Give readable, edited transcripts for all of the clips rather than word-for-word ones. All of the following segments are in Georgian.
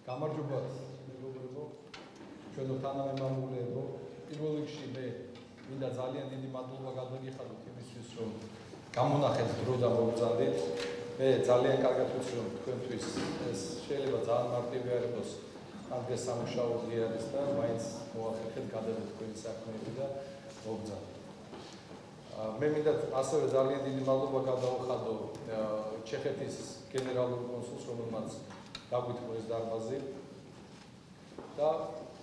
გამარჯობა მეგობრებო, ჩვენო თანამემამულეებო. პირველ რიგში მე მინდა ძალიან დიდი მადლობა გადაგიხადოთ იმისთვის, რომ გამონახეთ დრო და მოგზადეთ. მე ძალიან კარგად ვიცი, რომ თქვენთვის ეს შეიძლება ძალიან მარტივი არ იყოს, ამ დღეს სამუშაო დღე არის და მაინც მოახერხეთ გადადეთ თქვენი საქმეები და მოგზადეთ. მე მინდა ასევე ძალიან დიდი მადლობა გადავხადო ჩეხეთის გენერალურ კონსულს, რომელმაც დაგვიტყო ეს დარბაზი და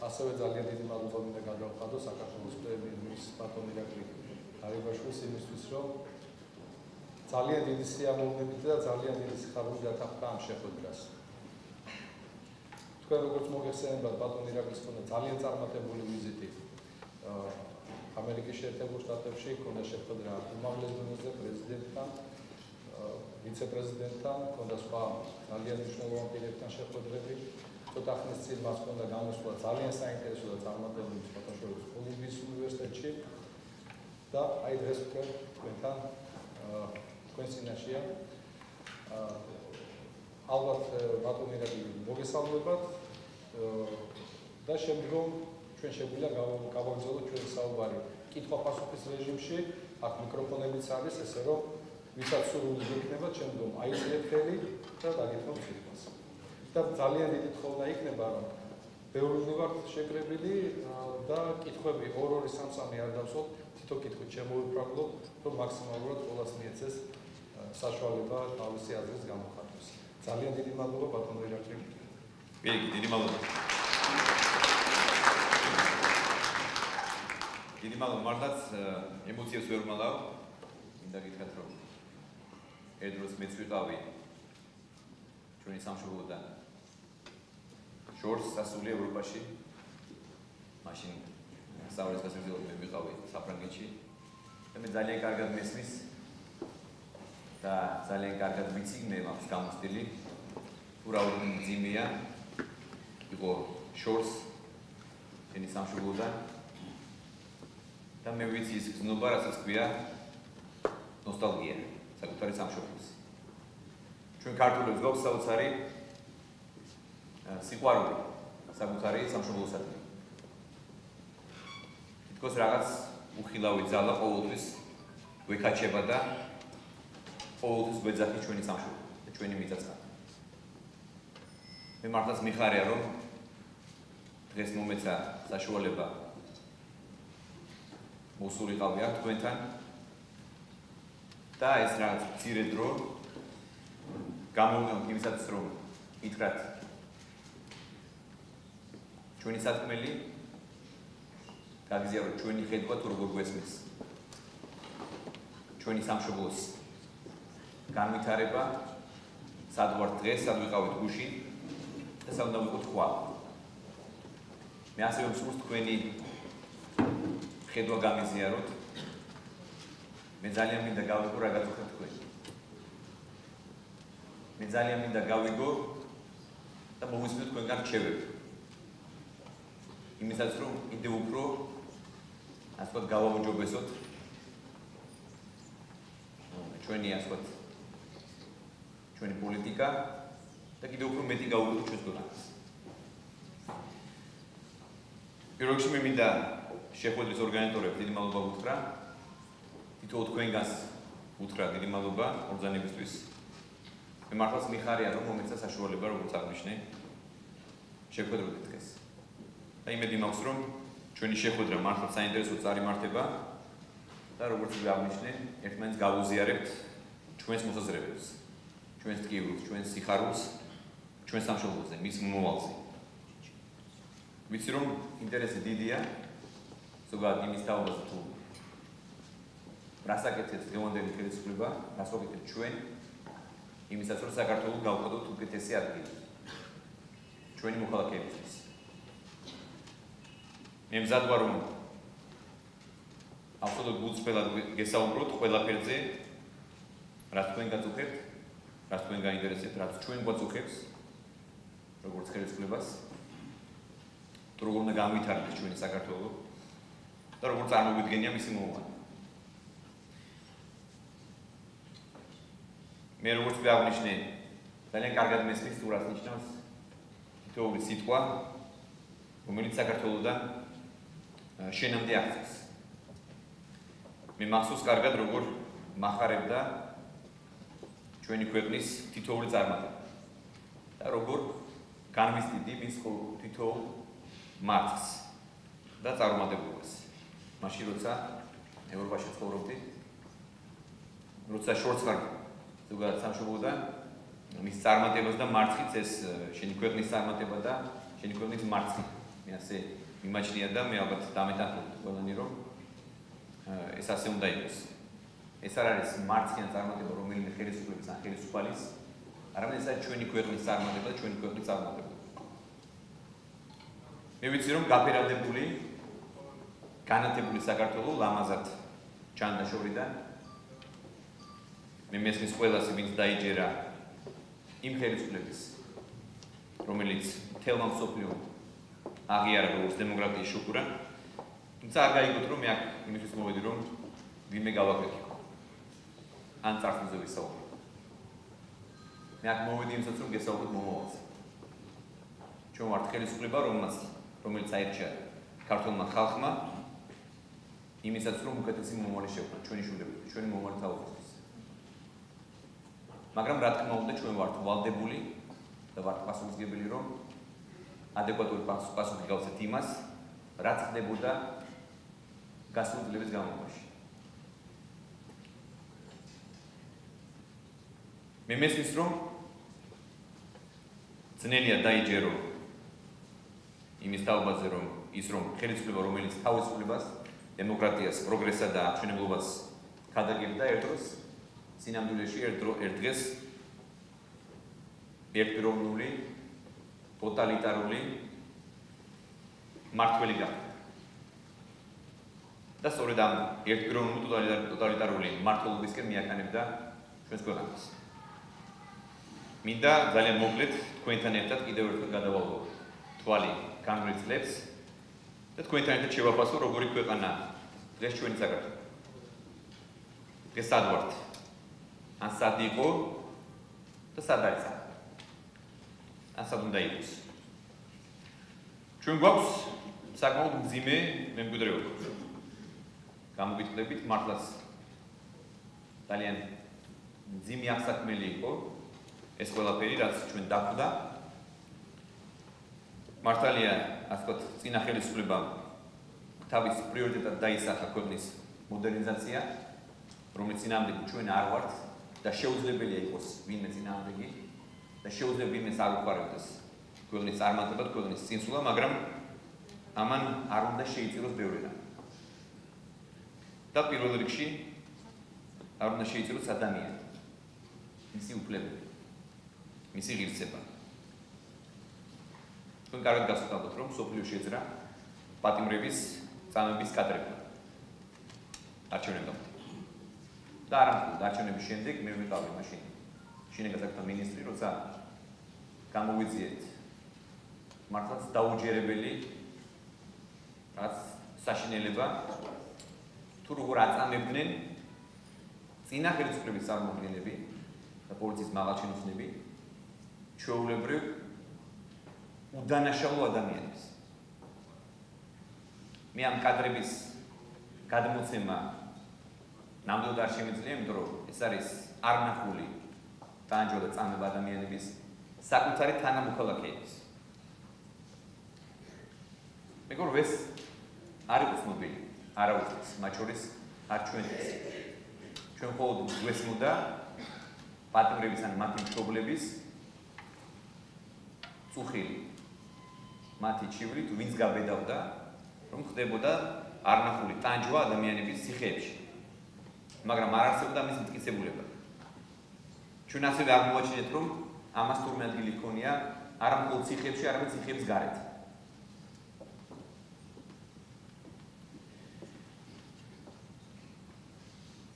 ასევე ძალიან დიდი მადლობა მინდა გადავხადო საქართველოს პრემიერის ბატონ ირაკლი არიბაშვილს იმისთვის, რომ ძალიან დიდი სიამოვნებით და ძალიან დიდი სიხარული დათანხმდა ამ შეხვედრას. თქვენ როგორც მოგეხსენებათ, ბატონ ირაკლის ჰქონდა ძალიან წარმატებული ვიზიტი ამერიკის შეერთებულ შტატებში, ჰქონდა შეხვედრა უმაღლეს დონეზე პრეზიდენტთან, ვიცე-პრეზიდენტთან, ჰქონდა სხვა ძალიან მნიშვნელოვან პირებთან შეხვედრები. ცოტა ხნის წინ მას ჰქონდა გამოსვლა ძალიან საინტერესო და წარმატებული ფოტოშოპის კოლუმბიის უნივერსიტეტში და აი დღეს თქვენთან თქვენ წინაშეა. ალბათ ბატონ ირაკლი მოგესალმებათ და შემდგომ ჩვენ შეგვიძლია გავაგრძელოთ ჩვენი საუბარი კითხვა-პასუხის რეჟიმში. აქ მიკროფონებიც არის, ესე რომ ვისაც სურვილი გექნება, შემდგომ აიძიეთ ხელი და დაგითხრათ სიტყვას. და ძალიან დიდი თხოვნა იქნება, რომ ბევრი ვართ შეკრებილი და კითხვები 2-2, 3-3 არ დავსვათ, თითო კითხვით შემოვიფრაგლოთ, რომ მაქსიმალურად ყველას მიეცეს საშუალება თავისი აზრის გამოხატვის. ძალიან დიდი მადლობა ბატონ ირაკლი. დიდი მადლობა. დიდი მადლობა, მართლაც ემოციებს ვერ მალავ. მინდა გითხრათ, რომ ერთ დროს მეც ვიყავი ჩვენი სამშობლოდან შორს სასული ევროპაში. მაშინ სწავლის გასაგრძელებლად მე ვიყავი საფრანგეთში და მე ძალიან კარგად მესმის და ძალიან კარგად ვიცი, მე მაქვს გამოცდილი თუ რა უნდა მძიმეა იყო შორს ჩვენი სამშობლოდან და მე ვიცი ის გზნობა, რასაც ქვია ნოსტალგია საკუთარი სამშობლოს. ჩვენ ქართველებს გვაქვს საოცარი სიყვარული საკუთარი სამშობლოსადმი. თითქოს რაღაც უხილავი ძალა ყოველთვის გვეკაჩება და ყოველთვის გვეძახი ჩვენი სამშობლო და ჩვენი მიწა-წყალი. მე მართლაც მიხარია, რომ დღეს მომეცა საშუალება მოსულიყავი აქ თქვენთან და ეს რაღაც მცირე დრო გამოვიყენოთ იმისათვის, რომ ითხრათ ჩვენი სათქმელი, გაგიზიაროთ ჩვენი ხედვა თუ როგორ გვესმის ჩვენი სამშობლოს განვითარება, სად ვართ დღეს, სად ვიყავით გუშინ და სად უნდა ვიყოთ ხვალ. მე ასევე მსურს თქვენი ხედვა გამიზიაროთ. მე ძალიან მინდა გავიგო რა გაწუხებთ თქვენ. მე ძალიან მინდა გავიგო და მოვისმენთ თქვენგან რჩევები. იმისაც, რომ კიდევ უფრო ასე ვთქვათ გავაუმჯობესოთ ჩვენი ასე ვთქვათ ჩვენი პოლიტიკა და კიდევ უფრო მეტი გავუგოთ ჩვენს ქვეყანას. პირველ რიგში მე მინდა შეხვედრის ორგანიზატორებს დიდი მადლობა ვუთხრა. თითოეულ თქვენგანს ვუთხრა დიდი მადლობა ბრძანებისთვის. მე მართლაც მიხარია, რომ მომეცა საშუალება, როგორც აღნიშნე, შეხვედროთ დღეს. და იმედი მაქვს, რომ ჩვენი შეხვედრა მართლაც საინტერესო წარიმართება და როგორც აღნიშნე, ერთმანეთს გავუზიარებთ ჩვენს მოსაზრებებს, ჩვენს ტკივილს, ჩვენს სიხარულს, ჩვენს სამშობლოზე, მის მომავალზე. ვიცი, რომ ინტერესი დიდია, ზოგადად იმის თაობაზე თუ რას აკეთებს დღევანდელი ხელისუფლება, რას ვაკეთებთ ჩვენ, იმისაც, რომ საქართველოს გავხადოთ უკეთესი ადგილი ჩვენი მოქალაქეებისთვის. მე მზად ვარ, რომ აბსოლუტურად გულწრფელად გესაუბროთ ყველაფერზე, რაც თქვენ გაწუხებთ, რაც თქვენ გაინტერესებთ, რაც ჩვენ გვაწუხებს, როგორც ხელისუფლებას, თუ როგორ უნდა განვითარდეს ჩვენი საქართველო და როგორ წარმოვიდგენია მისი მომავალი. მე როგორც აღნიშნე, ძალიან კარგად მესმის თუ რას ნიშნავს თითოეული სიტყვა, რომელიც საქართველოსთან შენამდე აღწევს. მე მახსოვს კარგად როგორ მახარებდა ჩვენი ქვეყნის თითოეული წარმატება და როგორ განვიზდიდი მის თითოეულ მარცხს და წარუმატებლობას. მაშინ როცა ევროპაში ცხოვრობდი, როცა შორს ვარ ზოგადად სამშობლოდან, მის წარმატებას და მარცხიც ეს შენი ქვეყნის წარმატება და შენი ქვეყნის მარცხი. მე ასე მიმაჩნია და მე ალბათ დამეთანხმებთ ყველანი რომ ეს ასე უნდა იყოს. ეს არ არის მარცხიან წარმატება რომელიმე ხელისუფლების ან ხელისუფალის, არამედ ეს არის ჩვენი ქვეყნის წარმატება და ჩვენი ქვეყნის წარმატება. მე ვიცი რომ გაფერადებული, განათებული საქართველოს ლამაზად ჩანდა შორიდან. მე მესმის ყველას ვინც დაიჯერა იმ ხელისუფლების, რომელიც მთელმა მსოფლიომ აღიარა როგორც დემოკრატიის შუქურა, თუმცა არ გაიგოთ რომ მე აქ იმისთვის მოვედი რომ ვინმე გავაკეთო. ან წარსულზე ვისაუბრებ. მე აქ მოვედი იმისათვის რომ გესაუბროთ მომავალზე. ჩვენ ვართ ხელისუფლება, რომელიც აირჩია ქართულმა ხალხმა იმისათვის რომ უკეთესი მომავალი შევქმნათ ჩვენი შვილებისთვის, ჩვენი მომავალი თაობისთვის. მაგრამ რა თქმა უნდა ჩვენ ვართ ვალდებული და ვართ პასუხისმგებელი რომ ადეკვატური პასუხი გავცეთ იმას, რაც ხდებოდა გასული წლების განმავლობაში. მე მესმის რომ ძნელია დაიჯერო იმის თაობაზე რომ ის რომ ხელისუფლება რომელიც თავისუფლებას, დემოკრატიას, პროგრესსა და აღჩენებლობას ქადაგებდა ერთ დროს სინამდვილეში ერთ დღეს ერთპიროვნული ტოტალიტარული მმართველი გახდა. და სწორედ ამ ერთპიროვნული ტოტალიტარული მმართველობისკენ მიაყენებდა ჩვენს ქვეყანას. მინდა ძალიან მოკლედ თქვენთან ერთად კიდევ ერთხელ გადავალო თვალი განვლილ წლებს და თქვენთან ერთად შევაფასო როგორი ქვეყანა დღეს ჩვენი საქართველო. დღეს სად ვართ? ან სად იყო და სად არის? ან სად უნდა იყოს? ჩვენ გვაქვს საკმაოდ მძიმე მემკვიდრეობა. გამოგიტყდებით, მართლაც ძალიან მძიმე აღსაქმელი იყო ეს ყველაფერი, რაც ჩვენ დახვდა. მართალია, ასე ვთქვათ, წინა ხელისუფლებამ თავის პრიორიტეტად დაისახა ქვეყნის მოდერნიზაცია, რომელიც წინააღმდეგი ჩვენ არ ვართ და შეუძლებელია იყოს ვინმე წინააღმდეგი და შეუძლია ვინმეს არ უყარებდეს ქვეყნის წარმატება, ქვეყნის წინსვლა, მაგრამ ამან არ უნდა შეიწიროს ბევრი რამ. და პირველ რიგში არ უნდა შეიწიროს ადამიანი, მისი უფლებები, მისი ღირსება. თქვენ კარგად გასწავლოთ, რომ მსოფლიოში ეძრა პატიმრების წამების კადრება არჩევნებამდე. და არამხოლოდ არჩევნების შემდეგ მე ვიყავი მაშინ შინაგან საქმეთა მინისტრი, როცა გამოვიძიეთ მართლაც დაუჯერებელი რაც საშინელება თუ როგორ აწამებდნენ წინა ხელისუფლების წარმომადგენლები და პოლიციის მაღალჩინოსნები ჩვეულებრივ უდანაშაულო ადამიანებს. მე ამ კადრების გადმოცემა ნამდვილად არ შემიძლია, იმიტომ რომ ეს არის არნახული ტანჯვა და წამება ადამიანების საკუთარი თანამოქალაქეების. მეგობრ, ეს არ იყო ცნობილი, არაუწეს, მათ შორის არ ჩვენთვის. ჩვენ მხოლოდ გვესმოდა პატიმრების ან მათი მშობლების წუხილი, მათი ჩივრი თუ ვინც გაბედავდა, რომ ხდებოდა არნახული ტანჯვა ადამიანების ციხეებში. მაგრამ არ არსებობდა მის მტკიცებულება. ჩვენ ასევე აღმოაჩინეთ, რომ ამას თურმე ადგილი ჰქონია არა მხოლოდ ციხეებში, არამედ ციხეების გარეთ.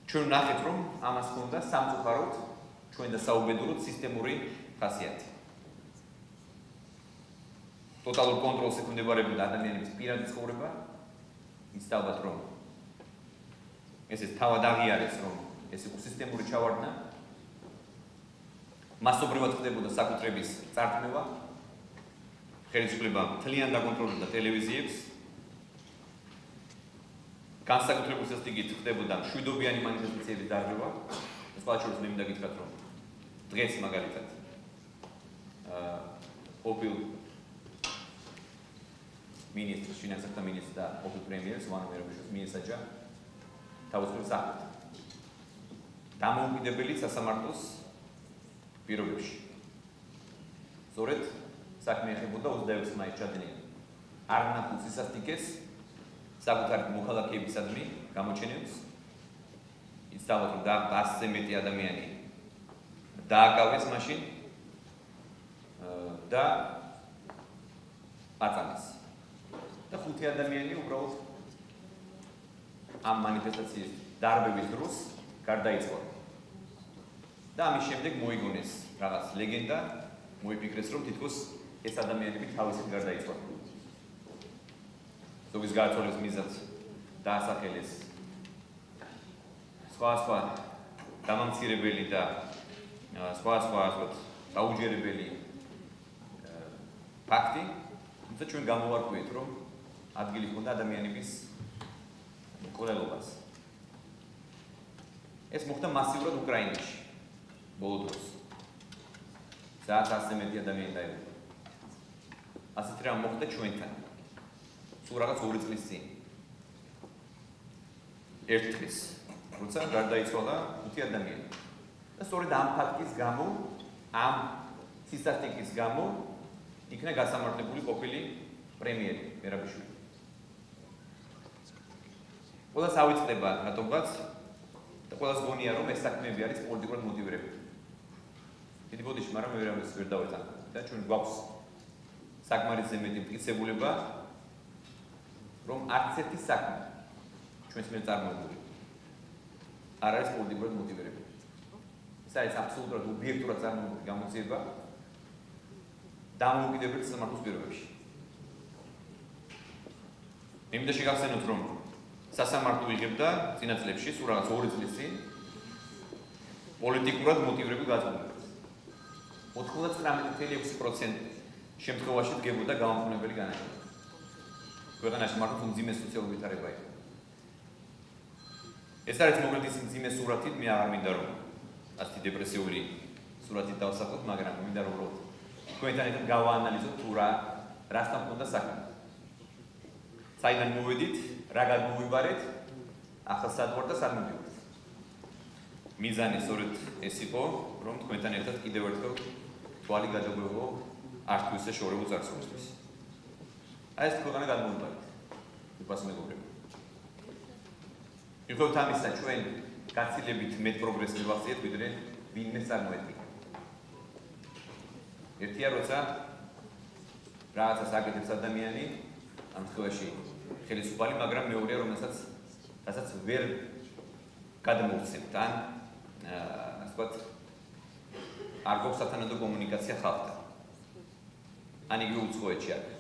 ჩვენ ვნახეთ, რომ ამას ჰქონდა სამწუხაროდ ჩვენ და საუბედუროდ სისტემური ხასიათი. ტოტალურ კონტროლს ექვემდებარებოდა ადამიანების პირადი ცხოვრება, ის ალბათ რომ ესეც თავად აღიარეს, რომ ეს იყო სისტემური ჩავარდნა. მასობრივად ხდებოდა საკუთრების წარქმევა ხელისუფლებამ მთლიან დაკონტროლებდა ტელევიზიებს. განსაკუთრებულ სასტიკით ხდებოდა მშვიდობიანი მანიფესტაციების დარღვევა. სხვა შორის მე მინდა გითხრათ, რომ დღეს მაგალითად ყოფილ მინისტრს, ფინანსთა მინისტრს და ყოფილ პრემიერს ვანო ერობიშვილს მიესაჯა თავისუფლ საქმით. დამოუკიდებელი სასამართლოს პირობებში. სწორედ საქმე ეხებოდა 26 მაისს ჩადენილ არნახულ სისასტიკეს საკუთარი მოქალაქეებისადმი გამოჩენილს. იცავთ, რომ 100-ზე მეტი ადამიანი დააკავეს მაშინ და აწამეს. და 5 ადამიანი უბრალოდ ამ მანიფესტაციის დარბევის დროს გარდაიცვალა. და ამის შემდეგ მოიგონეს რაღაც ლეგენდა, მოიფიქრეს, რომ თითქოს ეს ადამიანები თავისით გარდაიცვალა. ზოგის გარდაცვალების მიზნად დაასახელეს სხვა დამამცირებელი და სხვა დაუჯერებელი ფაქტი, თუმცა ჩვენ გამოვარკვიეთ, რომ ადგილი ჰქონდა ადამიანების მკვლელობას. ეს მოხდა მასიურად უკრაინაში ბოლო დროს. 100-ზე მეტი ადამიანი დაიღუპა. ასეთი რამ მოხდა ჩვენთან. სულ რაღაც 2 წლის წინ. ერთ დღეს, როცა გარდაიცვალა 5 ადამიანი. და სწორედ ამ ფაქტის გამო, ამ სისასტიკის გამო იქნა გასამართლებული ყოფილი პრემიერი ერაბიშვილი. ყველას ავიწყდება რატომღაც და ყველას გონია, რომ ეს საქმეები არის პოლიტიკურად მოტივირებული. დიდი ბოდიში, მაგრამ მე ვერ დავეცან. და ჩვენ გვაქვს საკმარისზე მეტი მტკიცებულება, რომ არც ერთი საქმე ჩვენს მიერ წარმოებული არ არის პოლიტიკურად მოტივირებული. ეს არის აბსოლუტურად ობიექტურად წარმოებული გამოძიება დამოუკიდებელი სასამართლოს პირობებში. მე მინდა შეგახსენოთ, რომ სასამართლო იღებდა წინა წლებში, სულ რაღაც 2 წლის წინ პოლიტიკურად მოტივირებულ გადაწყვეტილებას. 99.6% შემთხვევაში დგებოდა გამამხნეველი განაჩენი. ქვეყანაში მართლაც უმძიმე სოციალური ვითარება იყო. ეს არის მოკლედ ის მძიმე სურათით, მე აღარ მინდა რომ ასეთი დეპრესიული სურათით დავსახოთ, მაგრამ მინდა რომ თქვენთან ერთად გავაანალიზოთ თუ რასთან ჰქონდა საქმე. საიდან მოვედით, რა გადმოვიბარეთ, ახლა სად ვარ და სად მივდივართ. მიზანი სწორედ ეს იყო, რომ თქვენთან ერთად კიდევ ერთხელ თვალი გადაგვეღო არც თუ ისე შორეულ წარსულისთვის. აი ეს ქვეყანა გადმოვიბარეთ. უპას მეგობრებო. მიუხედავად ამისა, ჩვენ გაცილებით მეტ პროგრესს მივახციეთ, ვიდრე ვინმე წარმოედგინა. ერთია, როცა რაღაცას აკეთებს ადამიანი, ამ შემთხვევაში ხელისუფალი, მაგრამ მეორეა, რასაც ვერ გადმოვცემთ, ან ასე ვთქვათ, არ გვაქვს სათანადო კომუნიკაცია ხალხთან. ან იგივე უცხოეთში არის.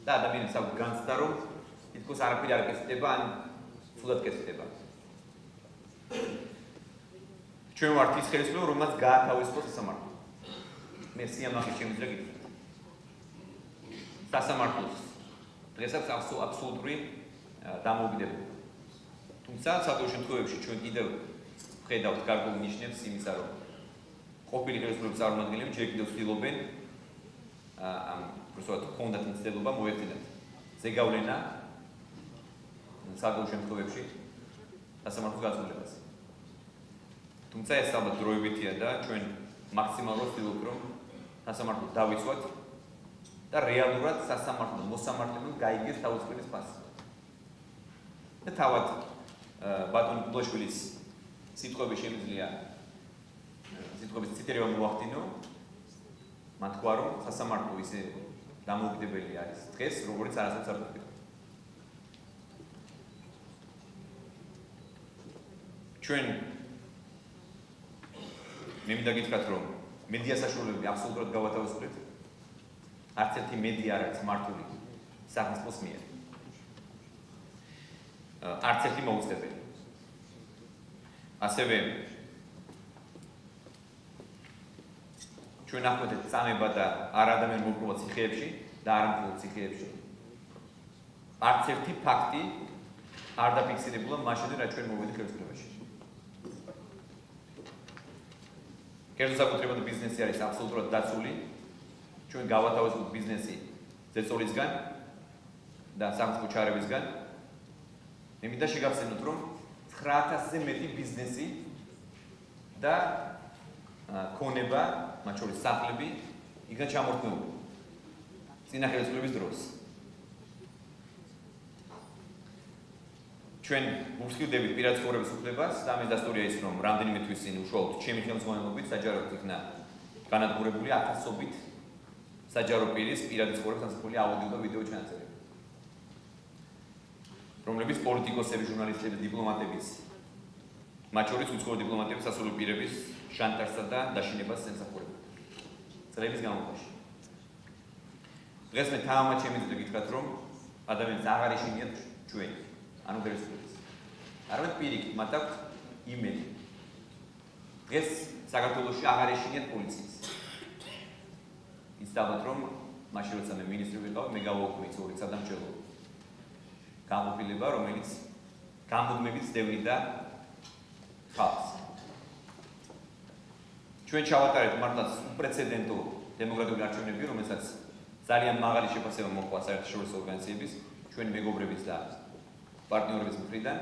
და ადამიანებს აქვს განცდა, რომ თითქოს არაფერი არ კეთდება, ან ცუდად კეთდება. ჩვენ ვართ ის ხელისუფლება, რომელსაც გაათავისუფლოს სასამართლო. მე სიამაყე შემიძლია გითხრათ. სასამართლოს დღეს აქვს აბსოლუტური დამოუკიდებლობა. თუმცა საკუთარ შემთხვევებში ჩვენ კიდევ ვხედავთ გარკვეულ ნიშნებს იმისა, რომ ყოფილი ხელისუფლების წარმომადგენლები ჯერ კიდევ ცდილობენ ამ უბრალოდ ჰქონდათ მცდელობა მოეხდინათ ზეგავლენა საკუთარ შემთხვევებში სასამართლოს გაწყვეტილებას. თუმცა ეს ალბათ დროებითია და ჩვენ მაქსიმალურად ვცდილობთ, რომ სასამართლოს დავიცვათ და რეალურად სასამართლო მოსამართლემ გაიგეს თავისუფლების ფასი. და თავად ბატონ გულაშვილის სიტყვები შემიძლია სიტყვების ციტირება მოვახდინო. მან თქვა, რომ სასამართლო ისე დამოუკიდებელი არის დღეს, როგორც არასოდეს არ ყოფილა. ჩვენ მე მინდა გითხრათ, რომ მედია საშუალებები აბსოლუტურად გავათავისუფლეთ. არც ერთი მედია არ არის მართული სახელმწიფოს მიერ. არც ერთი მოუწოდებელი. ასევე ჩვენ აღვდეთ წამება და არადამიან მოპყრობა ციხეებში, და არა მხოლოდ ციხეებში. არც ერთი ფაქტი არ დაფიქსირებულა მაშინ, რაც ჩვენ მოვედით ხელისუფლებაში. კერძო საკუთრებათა ბიზნესი არის აბსოლუტურად დაცული. ჩვენ გავათავისუფლოთ ბიზნესი ზეწოლისგან და სამწყო ჩარევისგან. მე მინდა შეგახსენოთ, რომ 9000-ზე მეტი ბიზნესი და ქონება, მათ შორის სახლები, იქნა ჩამორთმეული წინა ხელისუფლების დროს. ჩვენ ვუსხივდებით პირად ცხოვრების უფლებას და ამის დასტურია ის, რომ რამდენიმე თვის წინ უშუალოდ ჩემი ხელმძღვანელობით საჯაროდ იქნა განადგურებული 1000-ობით საჯარო პირის პირადი ცხოვრების ასაკული აუდიო და ვიდეო ჩანაწერები, რომლებიც პოლიტიკოსების, ჟურნალისტების, დიპლომატების, მათ შორის უცხოური დიპლომატების სასულიერო პირების შანტაჟსა და დაშინებას ემსახურებოდა წლების განმავლობაში. დღეს მე თამამად შემიძლია გითხრათ, რომ ადამიანს აღარ ეშინიათ ჩვენი ანუ ხელისუფლების. არამედ პირიქით მათ აქვთ იმედი. დღეს საქართველოში აღარ ეშინიათ პოლიციის. იცდავთ, რომ მაშინ როცა მე მინისტრი ვიყავ, მე გავაუქმე ორი სადამჭერო გამოყილება, რომელიც გამუდმებით დევნიდა ხალხს. ჩვენ ჩავატარეთ მართლაც უპრეცედენტო დემოკრატიული არჩევნები, რომელსაც ძალიან მაღალი შეფასება მოჰყვა საერთაშორისო ორგანიზაციების, ჩვენი მეგობრების და პარტნიორების მხრიდან.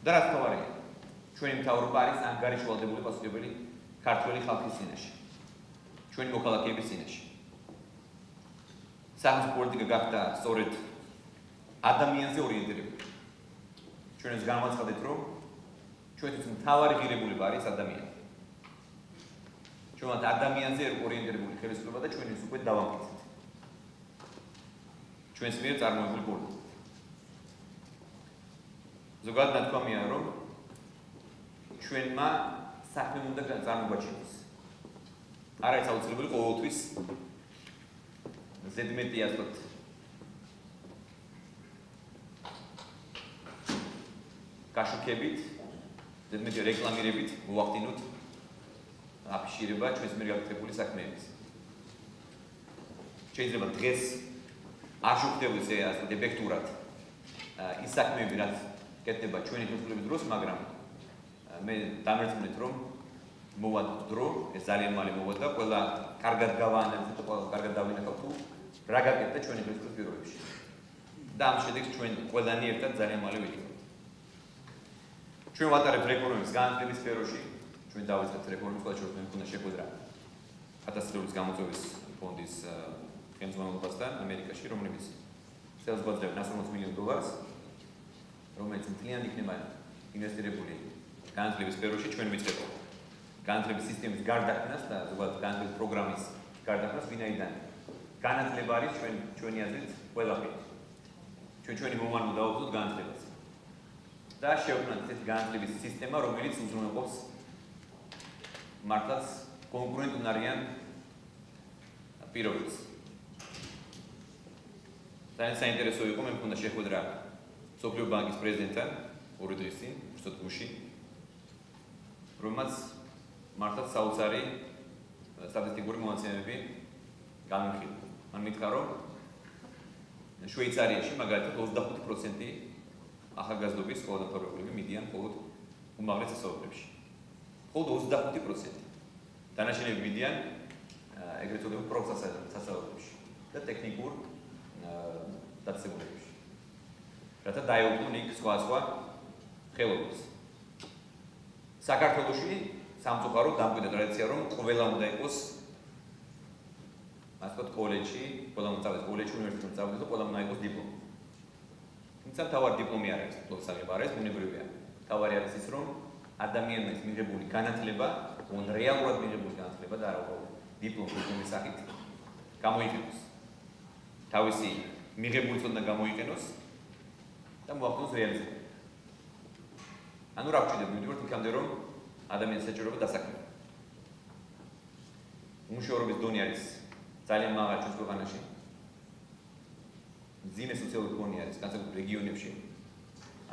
და რა თქმა უნდა, ჩვენი მთავრობა არის ანგარიშვალდებული პასუხისმგებელი ქართველი ხალხის წინაშე, ჩვენი მოქალაქეების წინაშე. სახელმწიფო პოლიტიკა გახდა სწორედ ადამიანზე ორიენტირებული. ჩვენ ეს განვაცხადეთ, რომ ჩვენთვის მთავარი ღირებულება არის ადამიანი. ჩვენ ადამიანზე ორიენტირებული ხელისუფლება და ჩვენ ის უკვე დავამტკიცეთ. ჩვენს მიერ წარმოებული პოლიტიკა. ზოგადად ნათქვამია, რომ ჩვენმა საქმე უნდა წარმოგვაჩინოს. არ არის აუცილებელი ყოველთვის ზედმეტი ასოთ გაშუქებით, ზედმეტი რეკლამირებით მოვახდინოთ აფიშირება ჩვენს მიერ გაკეთებული საქმეების. შეიძლება დღეს არ შევხვდებით ასე დებექტურად ის საქმეები, რაც კეთდება ჩვენი ხელისუფლების დროს, მაგრამ მე დამერწმუნეთ, რომ მოვა დრო, ეს ძალიან მალე მოვა და ყველა კარგად გავაანალიზეთ, ყველა კარგად დავინახავთ თუ რა გაკეთდა ჩვენი ხელისუფლების პირობებში. და ამ შედეგს ჩვენ ყველანი ერთად ძალიან მალე ვიღებთ. ჩვენ ვატარებთ რეფორმების განათლების სფეროში, ჩვენ დავიწყებთ რეფორმებს, ყველა შორის მე მქონდა შეხვედრა კატასტროფის გამოწვევის ფონდის ხელმძღვანელობასთან ამერიკაში, რომელიც წელს გვაძლევს $140 მილიონს, რომელიც მთლიანად იქნება ინვესტირებული განათლების სფეროში, ჩვენ ვიწყებთ განათლების სისტემის გარდაქმნას და ზოგადად განათლების პროგრამის გარდაქმნას, ვინაიდან განათლება არის ჩვენი აზრით ყველაფერი. ჩვენი მომავალ დავუძოთ განათლებას. და შევქმნათ ესეთი განათლების სისტემა, რომელიც უზრუნველყოფს მართლაც კონკურენტუნარიან პირობებს. ძალიან საინტერესო იყო, მე მქონდა შეხვედრა მსოფლიო ბანკის პრეზიდენტთან 2 დღის წინ, უბრალოდ გუში, რომელმაც მართლაც საოცარი სტატისტიკური მონაცემები განვიხილა. მან მითხრა, რომ შვეიცარიაში მაგალითად 25% ახალგაზრდობის სკოლადამთავრებლები მიდიან მხოლოდ უმაღლეს სასწავლებლებში. მხოლოდ 25%. დანარჩენები მიდიან ეგრეთ წოდებულ პროფსასწავლებლებში და ტექნიკურ დაწესებულებებში. რათა დაეუფლონ იქ სხვა ხელოვნებას. საქართველოში სამწუხაროდ დამკვიდრდა ტრადიცია, რომ ყველა უნდა იყოს ასე ვთქვათ კოლეჯში, ყველა უნდა წავიდეს კოლეჯში, უნივერსიტეტში წავიდეს და ყველა უნდა იყოს დიპლომი. თუმცა თავად დიპლომი არ არის, პროფესიები არ არის, ბუნებრივია. თავარი არის ის, რომ ადამიანის მიღებული განათლება, უნდა რეალურად მიღებული განათლება და არა უბრალოდ დიპლომის სახით გამოიყენოს. თავისი მიღებული წოდება გამოიყენოს და მოახდინოს რეალიზება. ანუ რა ვჭირდება, მივიდივართ იქამდე, რომ ადამიანის საჭიროება დასაქმება. უმუშევრობის დონე არის ძალიან მაღალი ჩვენს ქვეყანაში. მძიმე სოციალური ფონი არის განსაკუთრებით რეგიონებში.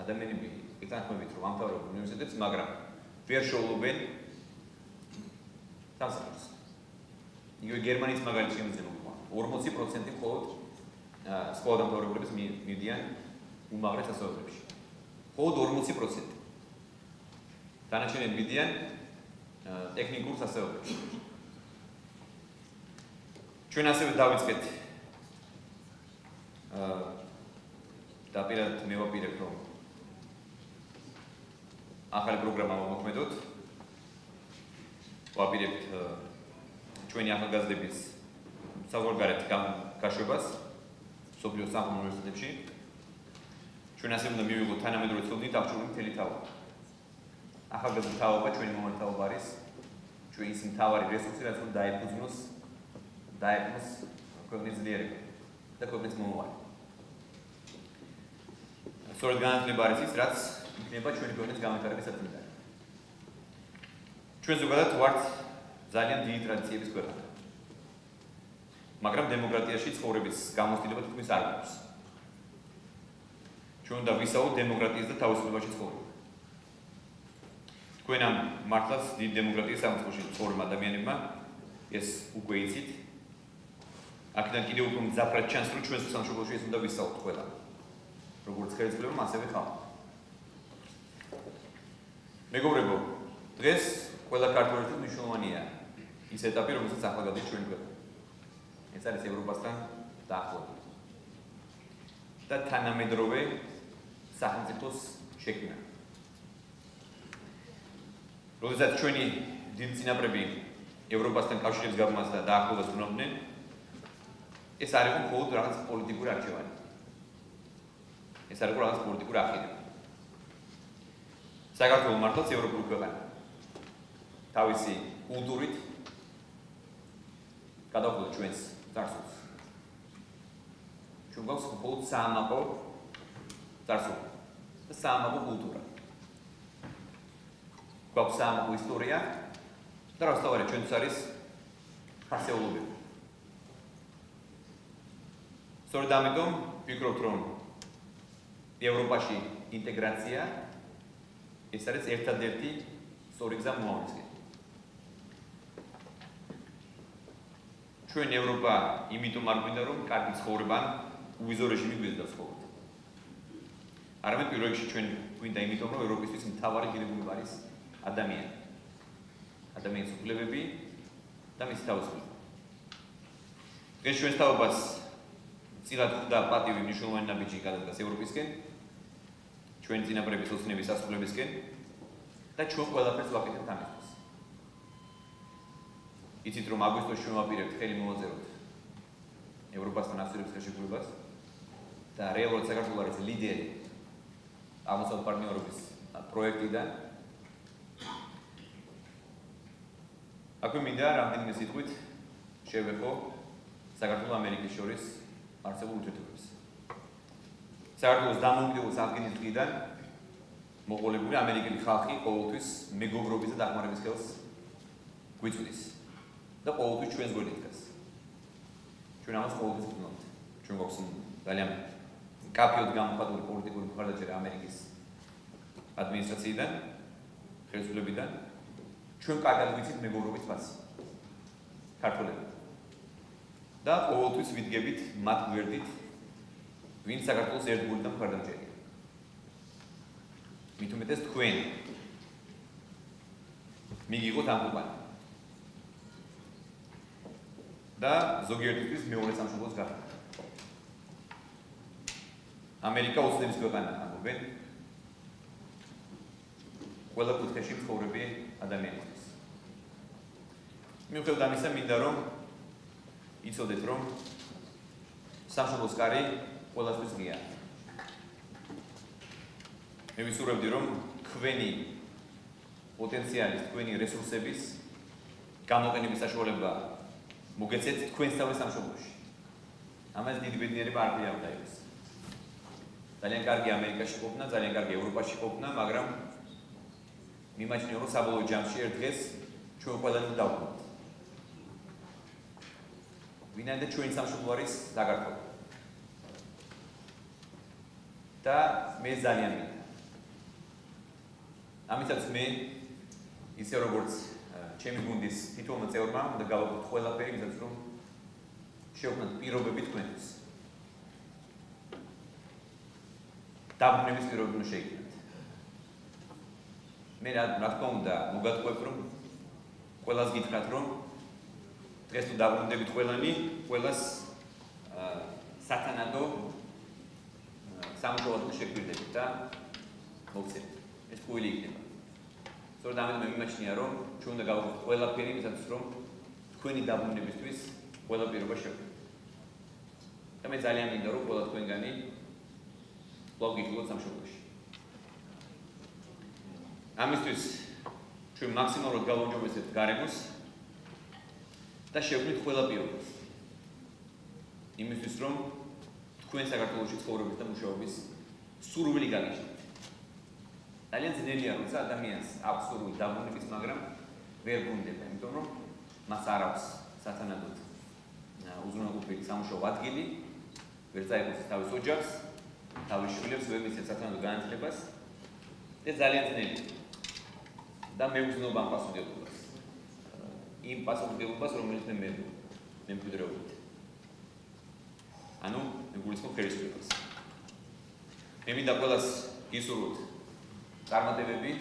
ადამიანები ეთანხმებით, რომ ამთავრებენ უნივერსიტეტებს, მაგრამ ვერ შეულობენ სამსახურს. იგივე გერმანიის მაგალითი შემიძლია მოგიყვანოთ. 40% მხოლოდ სკოლა დამთავრებულებს მიდიან უმაღლეს სასწავლებლებში. მხოლოდ 40%. დანარჩენები მიდიან ტექნიკურ სასწავლებლებში. ჩვენ ასევე დავიწყეთ და პირადად მე ვაპირებ, რომ ახალი პროგრამა მოვქმედოთ. ვაპირებთ ჩვენი ახალგაზრდების საზღვარგარეთ გაშვებას მსოფლიოს სამხატვრო უნივერსიტეტებში. ჩვენ ასევე უნდა მივიღოთ თანამედროვე ცოდნით აღჭურვილი მთელი თაობა. ახალგაზრდა თაობა ჩვენი მომართალობა არის ჩვენი ის მთავარი რესურსი, რაც უნდა დაეფუძნოს ქვეყნის ძლიერება და ქვეყნის მომავალი. სწორედ განათლება არის ის, რაც იქნება ჩვენი ქვეყნის განვითარების საწინააღმდეგო. ჩვენ ზოგადად ვართ ძალიან დიდი ტრადიციების ქვეყანა. მაგრამ დემოკრატიაში ცხოვრების გამოცდილება თითქმის არ გვაქვს. ჩვენ უნდა ვისაუბროთ დემოკრატიის და თავისუფლებაში ცხოვრება. თქვენ ამ მართლაც დიდი დემოკრატიის სამწყურში ცხოვრობ ადამიანებმა ეს უკვე იცით. აქედან კიდევ უფრო მძაფრად ჩანს, რომ ჩვენს სამშობლოში ეს უნდა ვისაუბროთ ყველა. როგორც ხელისუფლებამ, ასევე ხალხმა. მეგობრებო, დღეს ყველა ქართველისთვის მნიშვნელოვანია ის ეტაპი, რომელსაც ახლა გადადის ჩვენი ქვეყანა. ეს არის ევროპასთან დაახლოება და თანამედროვე სახელმწიფოს შექმნა. როდესაც ჩვენი დიდი წინაპრები ევროპასთან კავშირის გაბმას და დაახლოებას უნავდნენ, ეს არ იყო მხოლოდ რაღაც პოლიტიკური არჩევანი. ეს არ იყო რაღაც პოლიტიკური აღიარება. საქართველო მართლაც ევროპული ქვეყანა. თავისი კულტურით გადავხედოთ ჩვენს წარსულს. ჩვენ გვაქვს მხოლოდ საამაყო წარსული და საამაყო კულტურა. გვაქვს საამაყო ისტორია და რასთავარი ჩვენთვის არის ფასეულობები. სწორედ ამიტომ ვფიქრობთ, რომ ევროპაში ინტეგრაცია ეს არის ერთადერთი სწორი გზა მომავლისკენ. ჩვენ ევროპა იმიტომ არ გვინდა, რომ კარგი ცხოვრება უვიზო რეჟიმი გვეძდა ცხოვრობთ. არამედ პირველ რიგში ჩვენ გვინდა იმიტომ, რომ ევროპისთვის მთავარი ღირებულება არის ადამიანი. ადამიანის უფლებები და მისი თავისუფლება. დღეს ჩვენს თაობას წილად ხვდა პატივი მნიშვნელოვანი ნაბიჯი გადადგას ევროპისკენ, ჩვენი წინაპრების ოცნების სასრულებისკენ და ჩვენ ყველაფერს ვაკეთებთ ამისთვის. იცით, რომ აგვისტოში ჩვენ ვაპირებთ ხელი მოვაწეროთ ევროპასთან ასოების ხელშეკრულებას და რეალურად საქართველო არის ლიდერი აღმოსავლეთ პარტნიორობის პროექტიდან. აქვე მინდა რამდენიმე სიტყვით შევეხო საქართველოს ამერიკის შორის არსებულ ურთიერთობებს. საქართველოს დამოუკიდებლობის აღდგენის დღიდან მოყოლებული ამერიკელი ხალხი ყოველთვის მეგობრობის და დახმარების ხელს გვიწვდის და ყოველთვის ჩვენს გვერდით დგას. ჩვენ ამას ყოველთვის ვგრძნობთ. ჩვენ გვაქვს ძალიან კაფეოდ გამოხატული პოლიტიკური მხარდაჭერა ამერიკის ადმინისტრაციიდან, ხელისუფლებიდან. ჩვენ კარგად ვიცით მეგობრობის ფასი. ქართველები. და ყოველთვის ვიდგებით მათ გვერდით, ვინც საქართველოს ერთგული და მხარდამჭერია. მით უმეტეს თქვენ მიგიღოთ ამ უკან. და ზოგიერთისთვის მეორე სამშობლოს გახდა. ამერიკა ოცნების ქვეყანა ამბობენ ყველა კუთხეში მცხოვრები ადამიანისთვის. მიუხედავად ამისა, მინდა რომ იცოდეთ, რომ სამშობლოს კარი ყველასთვის ღია. მე ვისურვებდი, რომ თქვენი პოტენციალის, თქვენი რესურსების გამოყენების საშუალება მოგეცეთ თქვენსავე სამშობლოში. ამას დიდი ბედნიერება არ გვიაქვს ეს. ძალიან კარგი ამერიკაში ყოფნა, ძალიან კარგი ევროპაში ყოფნა, მაგრამ მიმაჩნია, რომ საბოლოო ჯამში ერთ დღეს ჩვენ ყველანი დავყვეთ. ვინაიდან ჩვენი სამშობლო არის საქართველო. და მე ძალიან მინდა. ამიტომაც მე ისე როგორც ჩემი გუნდის თითოეულ წევრმა უნდა გავაკეთოთ ყველაფერი, ვისაც რომ შევქმნათ პირობები თქვენთვის. დაბრუნების პირობები უნდა შეიქმნათ. მე რა თქმა უნდა მოგატყუებ რომ ყველას გითხრათ რომ დღეს თუ დაბრუნდებით ყველანი, ყველას სათანადო სამუშაოდ შეგვიძლია და მოგცემთ. ეს ფუილი იქნება. სწორედ ამიტომ მე მიმაჩნია რომ ჩვენ უნდა გავაკეთოთ ყველაფერი, ვისაც რომ თქვენი დაბრუნებისთვის ყველა პირობა შეგვიძლია. და მე ძალიან მინდა რომ ყველა თქვენგანი კვლავ გიჯულოთ სამშობლოში. ამისთვის ჩვენ მაქსიმალურად გავაუმჯობესებთ გარემოს და შევქმნით ყველა პირობას. იმისთვის რომ თქვენ საქართველოში ცხოვრების და მუშაობის სურვილი გაგიჩნდეთ. ძალიან ძნელია როცა ადამიანს აქვს სურვილი დაბრუნების, მაგრამ ვერ გუნდება, იმიტომ რომ მას არ აქვს სათანადოდ უზრუნველყოფილი სამუშაო ადგილი, ვერ წაეღოს თავის ოჯახს, თავის შვილებს, ვერ მისცემს სათანადო განათლებას და ძალიან ძნელია. და მე ვგზნობ ამ პასუხისმგებლობას. იმ პასუხისმგებლობას, რომელიც მე მემკვიდრეობით. ანუ მე გულისხმობ ხელისუფლებას. მე მინდა ყველას გისურვოთ წარმატებები,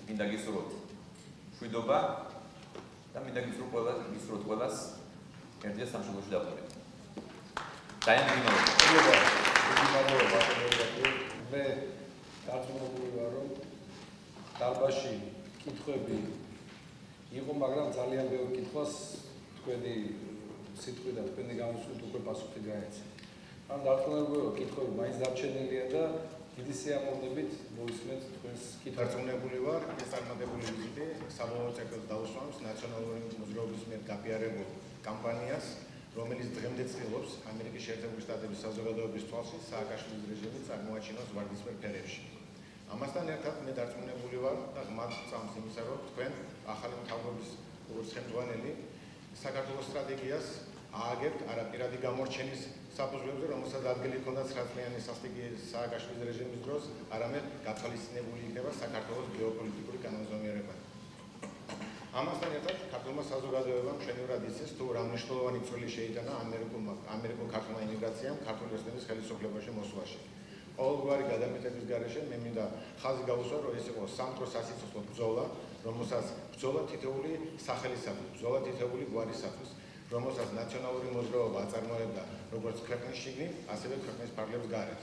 მინდა გისურვოთ მშვიდობა და მინდა გისურვოთ ყველას ერთად სამშობლოში დაბრუნება. ძალიან მადლობა. მე დარწმუნებული ვარ, რომ დარბაზში კითხვები იყო, მაგრამ ძალიან ბევრ კითხვას თქვენი სიტყვით და თქვენი გამოსვლით უკვე პასუხი გაეცა. ამ დარწმუნებული ვარ, კითხვები მაინც დარჩენილია და დიდი სიამოვნებით მოვისმენთ თქვენს კითხვას. დარწმუნებული ვარ, ეს წარმატებული ვიზიტი საბოლოო წერტილს დაუსვამს ნაციონალური მოძრაობის მიერ გაფიარებულ კამპანიას, რომელიც დღემდე ცდილობს ამერიკის შეერთებული შტატების საზოგადოების თვალში სააკაშვილის რეჟიმი წარმოაჩინოს ვარდისფერ ფერებში. ამასთან ერთად მე დარწმუნებული ვარ და ღმრთ წამს იმისა, რომ თქვენ ახალი მთავრობის როგორც ხელმძღვანელი საქართველოს სტრატეგიას ააგებთ არაპირადი გამორჩენის საფუძველზე, რომელსაც ადგილი ჰქონდა 9 წლიანი სააკაშვილის რეჟიმის დროს, არამედ გათვალისწინებული იქნება საქართველოს გეოპოლიტიკური კანონზომიერება. ამასთან ერთად ქართულმა საზოგადოებამ ჩვენივრად იცის, თუ რა მნიშვნელოვანი წვლილი შეიტანა ამერიკულ ქართულმა იმიგრაციამ ქართული ოცნების ხელისუფლებაში მოსვლაში. ყოველგვარი გადამეტების გარეშე მე მინდა ხაზი გავუსვა, რომ ეს იყო სამთრო სასიცოცხლო ბრძოლა, რომელსაც ბრძოლა თითოეული სახელისათვის, ბრძოლა თითოეული გვარისათვის, რომელსაც ნაციონალური მოძრაობა აწარმოებდა როგორც ქვეყნის შიგნით, ასევე ქვეყნის ფარგლებს გარეთ.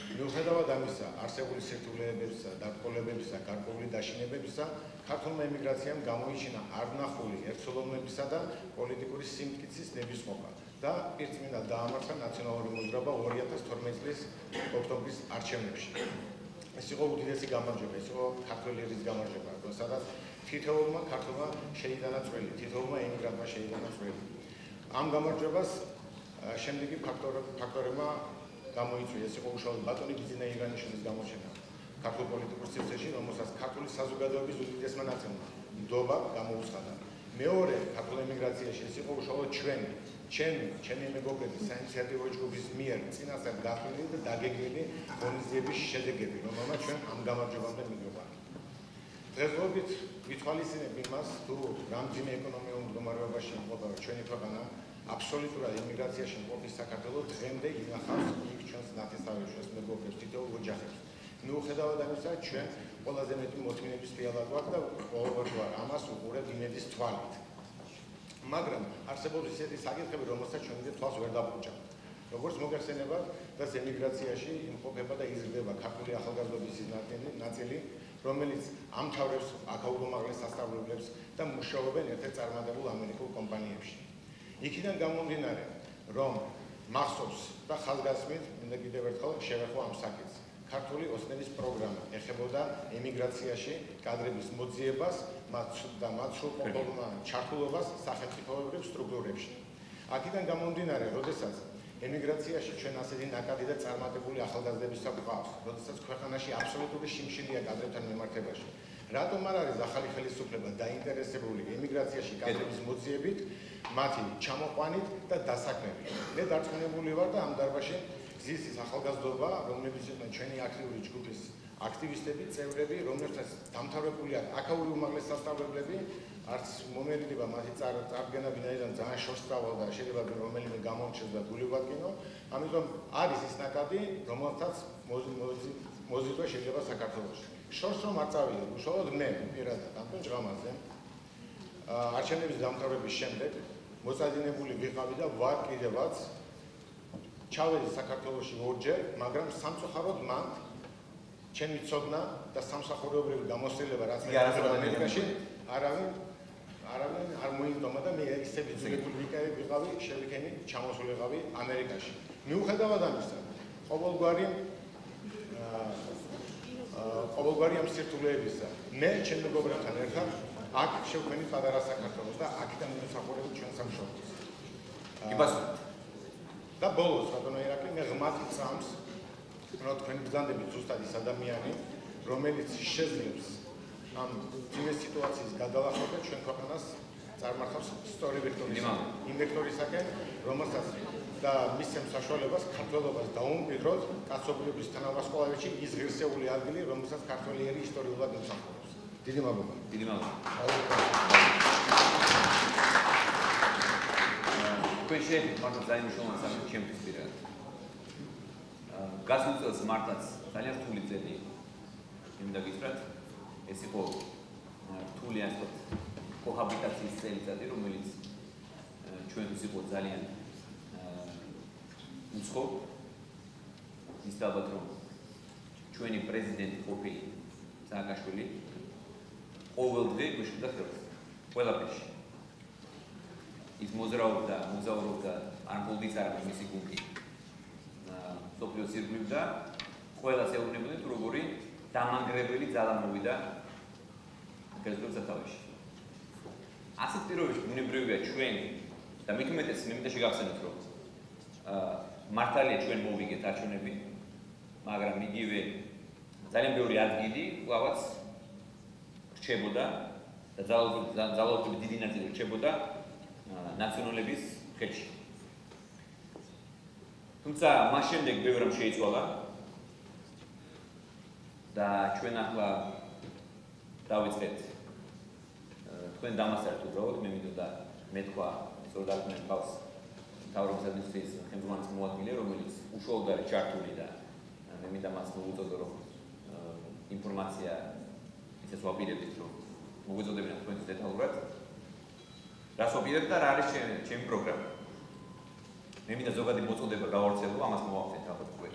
მიუხედავად ამისა, არსებული სირთულეებებისა, დაკოლებებისა, გარკვეული დაშინებებისა, ქართულმა ემიგრაციამ გამოიჩინა არნახული ერთსულოვნებისა და პოლიტიკური სიმტკიცის ნებისმყოფა და პირწმინდა დაამარცხა ნაციონალური მოძრაობა 2012 წლის ოქტომბრის არჩევნებში. ეს იყო უდიდესი გამარჯვება, ეს იყო ქართველი ერის გამარჯვება, სადაც თითოეულმა ქართულმა შეიტანა წვლილი, თითოეულმა ემიგრანტმა შეიტანა წვლილი. ამ გამარჯვებას შემდეგი ფაქტორებმა გამოიწვია, ეს იყო უშუალოდ ბატონი ბიძინა ივანიშვილის გამოჩენა ქართულ პოლიტიკურ სივრცეში, რომელსაც ქართული საზოგადოების უდიდესმა ნაწილმა ნდობა გამოუცხადა. მეორე ქართულ ემიგრაციაში ეს იყო უშუალოდ ჩემი მეგობრების საინიციატივო ჯგუფის მიერ წინასწარ გაფრინდი და დაგეგმილი ღონისძიების შედეგები, რომელმაც ჩვენ ამ გამარჯვებამდე მივიყვანეთ. დღესდღეობით ვითვალისწინებ იმას, თუ რამდენი ეკონომიურ მდგომარეობაში იმყოფება ჩვენი ქვეყანა, აბსოლუტურად ემიგრაციაში მყოფი საქართველო დღემდე ინახავს იქ ჩვენს ნათესავებს, ჩვენს მეგობრებს, თითოეულ ოჯახებს. მიუხედავად ამისა, ჩვენ ყველაზე მეტი მოთმინების ფიალა გვაქვს და ყოველგვარ ამას უყურებთ იმედის თვალით. მაგრამ არსებობს ისეთი საკითხები, რომელსაც ჩვენ თვალს ვერ დავუჭამთ. როგორც მოგეხსენებათ, დღეს ემიგრაციაში იმყოფება და იზრდება ქართული ახალგაზრდობის ნაწილი, რომელიც ამთავრებს აქაურ უმაღლეს სასწავლებლებს და მუშაობენ ერთ-ერთ წარმატებულ ამერიკულ კომპანიებში. იქიდან გამომდინარე, რომ მახსოვს და ხაზგასმით, მინდა კიდევ ერთხელ შევეხო ამ საკითხს. ქართული ოცნების პროგრამა ეხებოდა ემიგრაციაში კადრების მოძიებას და მათ სრულყოფილ ჩართულობას სახელმწიფოებრივ სტრუქტურებში. აქედან გამომდინარე, როდესაც ემიგრაციაში ჩვენ ასეთი ნაკადი და წარმატებული ახალგაზრდების გვყავს, როდესაც ქვეყანაში აბსოლუტური შიმშილია კადრებთან მიმართებაში. რატომ არ არის ახალი ხელისუფლება დაინტერესებული ემიგრაციაში კადრების მოძიებით, მათი ჩამოყვანით და დასაქმებით? მე დარწმუნებული ვარ და ამ დარბაზში ზის ის ახალგაზრდობა, რომლებიც იყვნენ ჩვენი აქტიური ჯგუფის აქტივისტები, წევრები, რომლებსაც დამთავრებული აქვს აქაური უმაღლეს სასწავლებლები, არც მომეдлება მათი წარდგენა ვინაიდან ძალიან შორსწავალ და შეიძლება რომელიმე გამომჩნდეს და გულივატკინო, ამიტომ არის ის ნაკადი, რომელთაც მოზიდვა შეიძლება საქართველოში. შორს რომ არ წავიდე, უშუალოდ მე პირადად ამიტომ ჭრამაზე არჩევნების დამთავრების შემდეგ მოწადინებული ვიყავი და ვარ კიდევაც ჩავედი საქართველოში ორჯერ, მაგრამ სამწუხაროდ მან ჩემი ცოდნა და სამსახურეობრივი გამოცდილება რაც ამერიკაში არავინ არ მოინდომა და მე ისე ვიძულებული ვიყავი, შევიქენი ჩამოსულიყავი ამერიკაში. მიუხედავად ამისა, ყოველგვარი ამ სირთულეებისა, მე ჩემ მეგობრებთან ერთად აქ შევქმნით პატარა საქართველოს და აქედან მომსახურებით ჩვენ სამშობლოს. და ბოლოს, ბატონო ირაკლი, მე ღმათ წამს, რომ თქვენი ბრძანდებით ზუსტად ის ადამიანი, რომელიც შეძლებს ამ ძიმე სიტუაციის გადალახვა და ჩვენ ქვეყანას წარმართავს სწორი ვექტორის, იმ ვექტორისაკენ, რომელსაც და მისცემს საშუალებას ქართველობას დაუმკვიდროთ კაცობრიობის თანავარსკვლავედში ის ღირსეული ადგილი, რომელსაც ქართველიერი ისტორიულად ემსახურებს. დიდი მადლობა. დიდი მადლობა. თქვენ შეეძინათ მართლა ძალიან მნიშვნელოვანი საკითხი ჩემთვის პირადად. გასულ წელს მართლაც ძალიან რთული წელი მინდა გითხრათ, ეს იყო რთული ასე კოჰაბიტაციის წელიწადი, რომელიც ჩვენთვის იყო ძალიან უცხო. ის ალბათ რომ ჩვენი პრეზიდენტი ყოფილი სააკაშვილი ყოველდღე გვიშლიდა ხელს, ყველაფერში. ის მოზრაობდა არ მოვდის არა მისი გუნდი სოფლიოს ირგვლივ და ყველას ეუბნებოდნენ თუ როგორი დამანგრებელი ძალა მოვიდა კერძო სათავეში. ასეთ პირობებში ბუნებრივია ჩვენ და მით უმეტეს მე მინდა შეგახსენოთ რომ მართალია ჩვენ მოვიგეთ არჩევნები, მაგრამ იგივე ძალიან ბევრი ადგილი კვლავაც რჩებოდა და ძალაუფლების დიდი ნაწილი რჩებოდა ნაციონალების ხელში. თუმცა მას შემდეგ ბევრი რამ შეიცვალა და ჩვენ ახლა დავიწყეთ თქვენ დამასწრეთ უბრალოდ მე მინდოდა მეთქვა სწორად არ თქვენ ყავს მთავრობის ადმინისტრაციის ხელმძღვანელის მოადგილე რომელიც უშუალოდ არის ჩართული და მე მინდა მას მოვუწოდო რომ ინფორმაცია ისე ვაპირებთ რომ მოგეწოდებინათ თქვენთვის დეტალურად რას ვაპირებთ და რა არის ჩემი პროგრამა. მე მინდა ზოგადი მოწოდება გავავრცელო, ამას მოვახდენთ ალბათ თქვენ.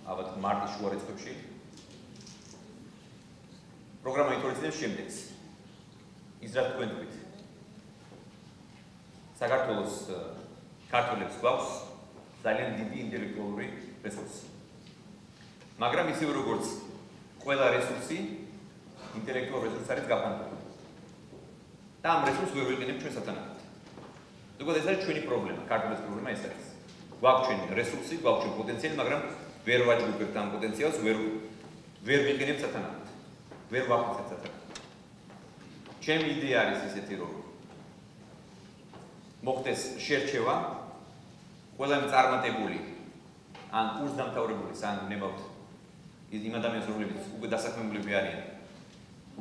ალბათ მარტის შუა რიცხვებში. პროგრამა ითვალისწინებს შემდეგს. ის რაც თქვენ თქვით. საქართველოს ქართველებს გვაქვს ძალიან დიდი ინტელექტუალური რესურსი. მაგრამ ისევე როგორც ყველა რესურსი, ინტელექტუალური რესურსი არის გაფანტული. და ამ რესურსს ვერ ვიყენებთ ჩვენ სათანადოდ. ზოგადად ეს არის ჩვენი პრობლემა, ქართულის პრობლემა ეს არის. გვაქვს ჩვენი რესურსი, გვაქვს ჩვენი პოტენციალი, მაგრამ ვერ ვაჯგუფებთ ამ პოტენციალს, ვერ ვიყენებთ სათანადოდ. ვერ ვახერხებთ სათანადოდ. ჩემი იდეა არის ისეთი, რომ მოხდეს შერჩევა, ყველა წარმატებული ან კურსდამთავრებული, ან ნებავთ იმ ადამიანს, რომლებიც უკვე დასაქმებულები არიან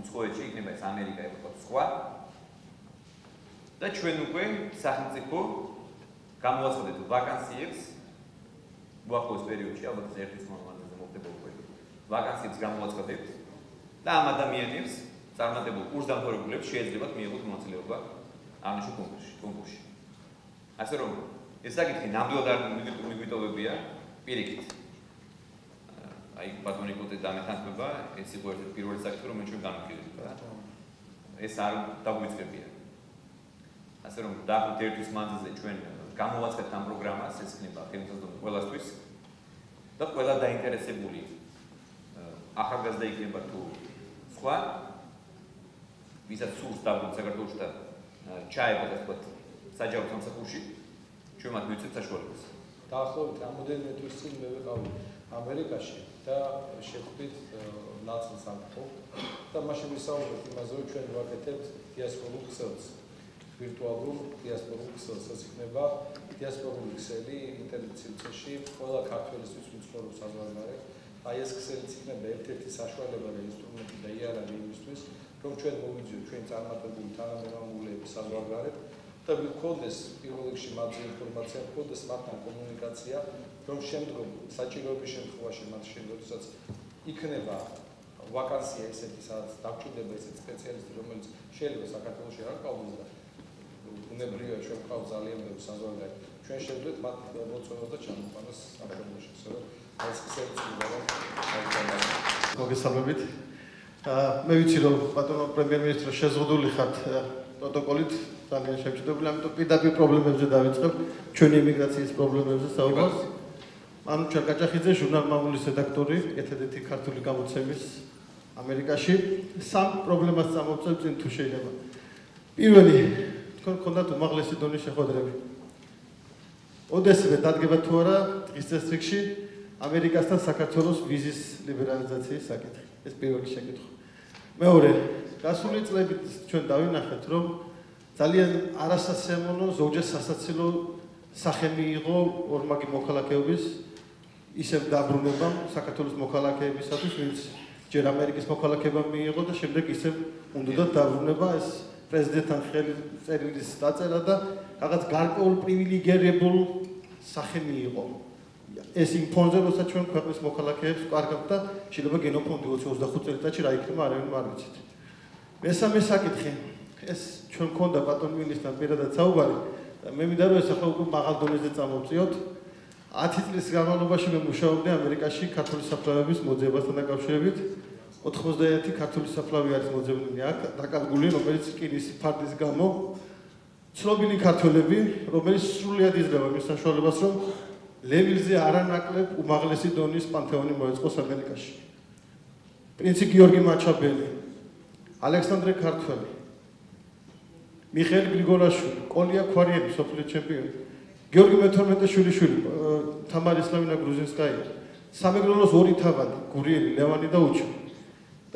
უცხოეთში, იქნება ეს ამერიკა, ევროპა, სხვა და ჩვენ უკვე სახელმწიფო გამოვაცხადეთ ვაკანსიებს უახლოეს პერიოდში, ალბათ ერთი წლის მანძილზე მოხდება უკვე ვაკანსიებს გამოვაცხადებთ და ამ ადამიანებს წარმატებულ კურსდამთავრებულებს შეეძლებათ მიიღოთ მონაწილეობა აღნიშნულ კონკურსში. ასე რომ ეს საკითხი ნამდვილად არ მიგვიტოვებია პირიქით. აი ბატონი კოტე დამეთანხმება, ეს იყო ერთ პირველი საკითხი, რომელიც ჩვენ განვიხილეთ და ეს არ დაგვიწყებია. ასე რომ დაახლოებით ერთვის მანძილზე ჩვენ გამოვაცხადეთ ამ პროგრამას, ეს იქნება ხელმისაწვდომი ყველასთვის და ყველა დაინტერესებული ახალგაზრდა იქნება თუ სხვა, ვისაც სურს დაბრუნდა საქართველოში და ჩაება და თქვა საჯარო სამსახურში, ჩვენ მათ მივცეთ საშუალებას. დაახლოებით რამოდენიმე თვის წინ მე ვიყავი ამერიკაში და შეხვდით ნაცვლს ამბობ და მაშინ ვისაუბრეთ იმაზე, რომ ჩვენ ვაკეთებთ დიასპორულ ქსელს. ვირტუალურ დიასპორულ ქსელს. ეს იქნება დიასპორული ქსელი ინტერნეტ სივრცეში ყველა ქართველისთვის ვიცხოვრობს საზღვარგარეთ. აი ეს ქსელიც იქნება ერთ-ერთი საშუალება და ინსტრუმენტი და იარაღი იმისთვის, რომ ჩვენ მოვიძიოთ ჩვენ წარმატებული თანამემამულეების საზღვარგარეთ და გქონდეს პირველ რიგში მათი ინფორმაცია, გქონდეს მათთან კომუნიკაცია, რომ შემდგომ საჭიროების შემთხვევაში მათ შესაძაც იქნება ვაკანსია ესეთი, სადაც დაგჭირდება ესეთი სპეციალისტი, რომელიც შეიძლება საქართველოში არ ყავდეს და უნებრივია ჩვენ ყავს ძალიან ბევრი საზღვარგარეთ. ჩვენ შევძლებთ მათ მოწვევას და ჩამოყვანას საქართველოში, ისე რომ ეს მოგესალმებით. მე ვიცი რომ ბატონო პრემიერ-მინისტრო შეზღუდული ხართ პროტოკოლით ძალიან შემჭირებული, ამიტომ პირდაპირ პრობლემებზე დავიწყებ, ჩვენი იმიგრაციის პრობლემებზე საუბარს. მანუჩარ გაჭახიძე, ჟურნალ „მამულის“ რედაქტორი, ერთადერთი ქართული გამოცემის ამერიკაში. სამ პრობლემას წამოვწევ წინ თუ შეიძლება. პირველი, თქვენ გქონდათ უმაღლესი დონის შეხვედრები. ოდესმე დადგება თუ არა დღის წესრიგში ამერიკასთან საქართველოს ვიზის ლიბერალიზაციის საკითხი. ეს პირველი შეკითხვა. მეორე, გასული წლებით ჩვენ დავინახეთ, რომ ძალიან არასასიამოვნო, ზოგჯერ სასაცილო სახე მიიღო ორმაგი მოქალაქეობის ისევ დაბრუნებამ საქართველოს მოქალაქეებისათვის, ვინც ჯერ ამერიკის მოქალაქეობა მიიღო და შემდეგ ისევ უნდათ დაბრუნება. ეს პრეზიდენტთან წერილის დაწერა და რაღაც გარკვეულ პრივილეგირებულ სახე მიიღო. ეს იმ ფონზე, როცა ჩვენ ქვეყნის მოქალაქეებს ვკარგავთ და შეიძლება გენოფონდი 25 წელიწადში რა იქნება, არავინ არ ვიცით. მესამე საკითხი, ეს ჩვენ გქონდა ბატონ მინისტრთან პირადად საუბარი და მე მინდა რომ ეს ახლა უკვე მაღალ დონეზე წამოვწიოთ. 10 წლის განმავლობაში მე მუშაობდი ამერიკაში ქართული საფლავების მოძიებასთან დაკავშირებით. 91 ქართული საფლავი არის მოძებნილი აქ, დაკარგული, რომელიც რკინის ფარდის გამო ცნობილი ქართველები, რომელიც სრულად იძლევა მის საშუალებას, რომ ლევილზე არანაკლებ უმაღლესი დონის პანთეონი მოეწყოს ამერიკაში. პრინცი გიორგი მაჩაბელი, ალექსანდრე ქართველი, მიხეილ გრიგორაშვილი, კოლია ქვარიელი, სოფლიო ჩემპიონი, გიორგი მე-12-შვილი, თამარ ისლამინა გრუზინსკაია, სამეგრელოს ორი თავადი, გურიელი, ლევანი და უჩო.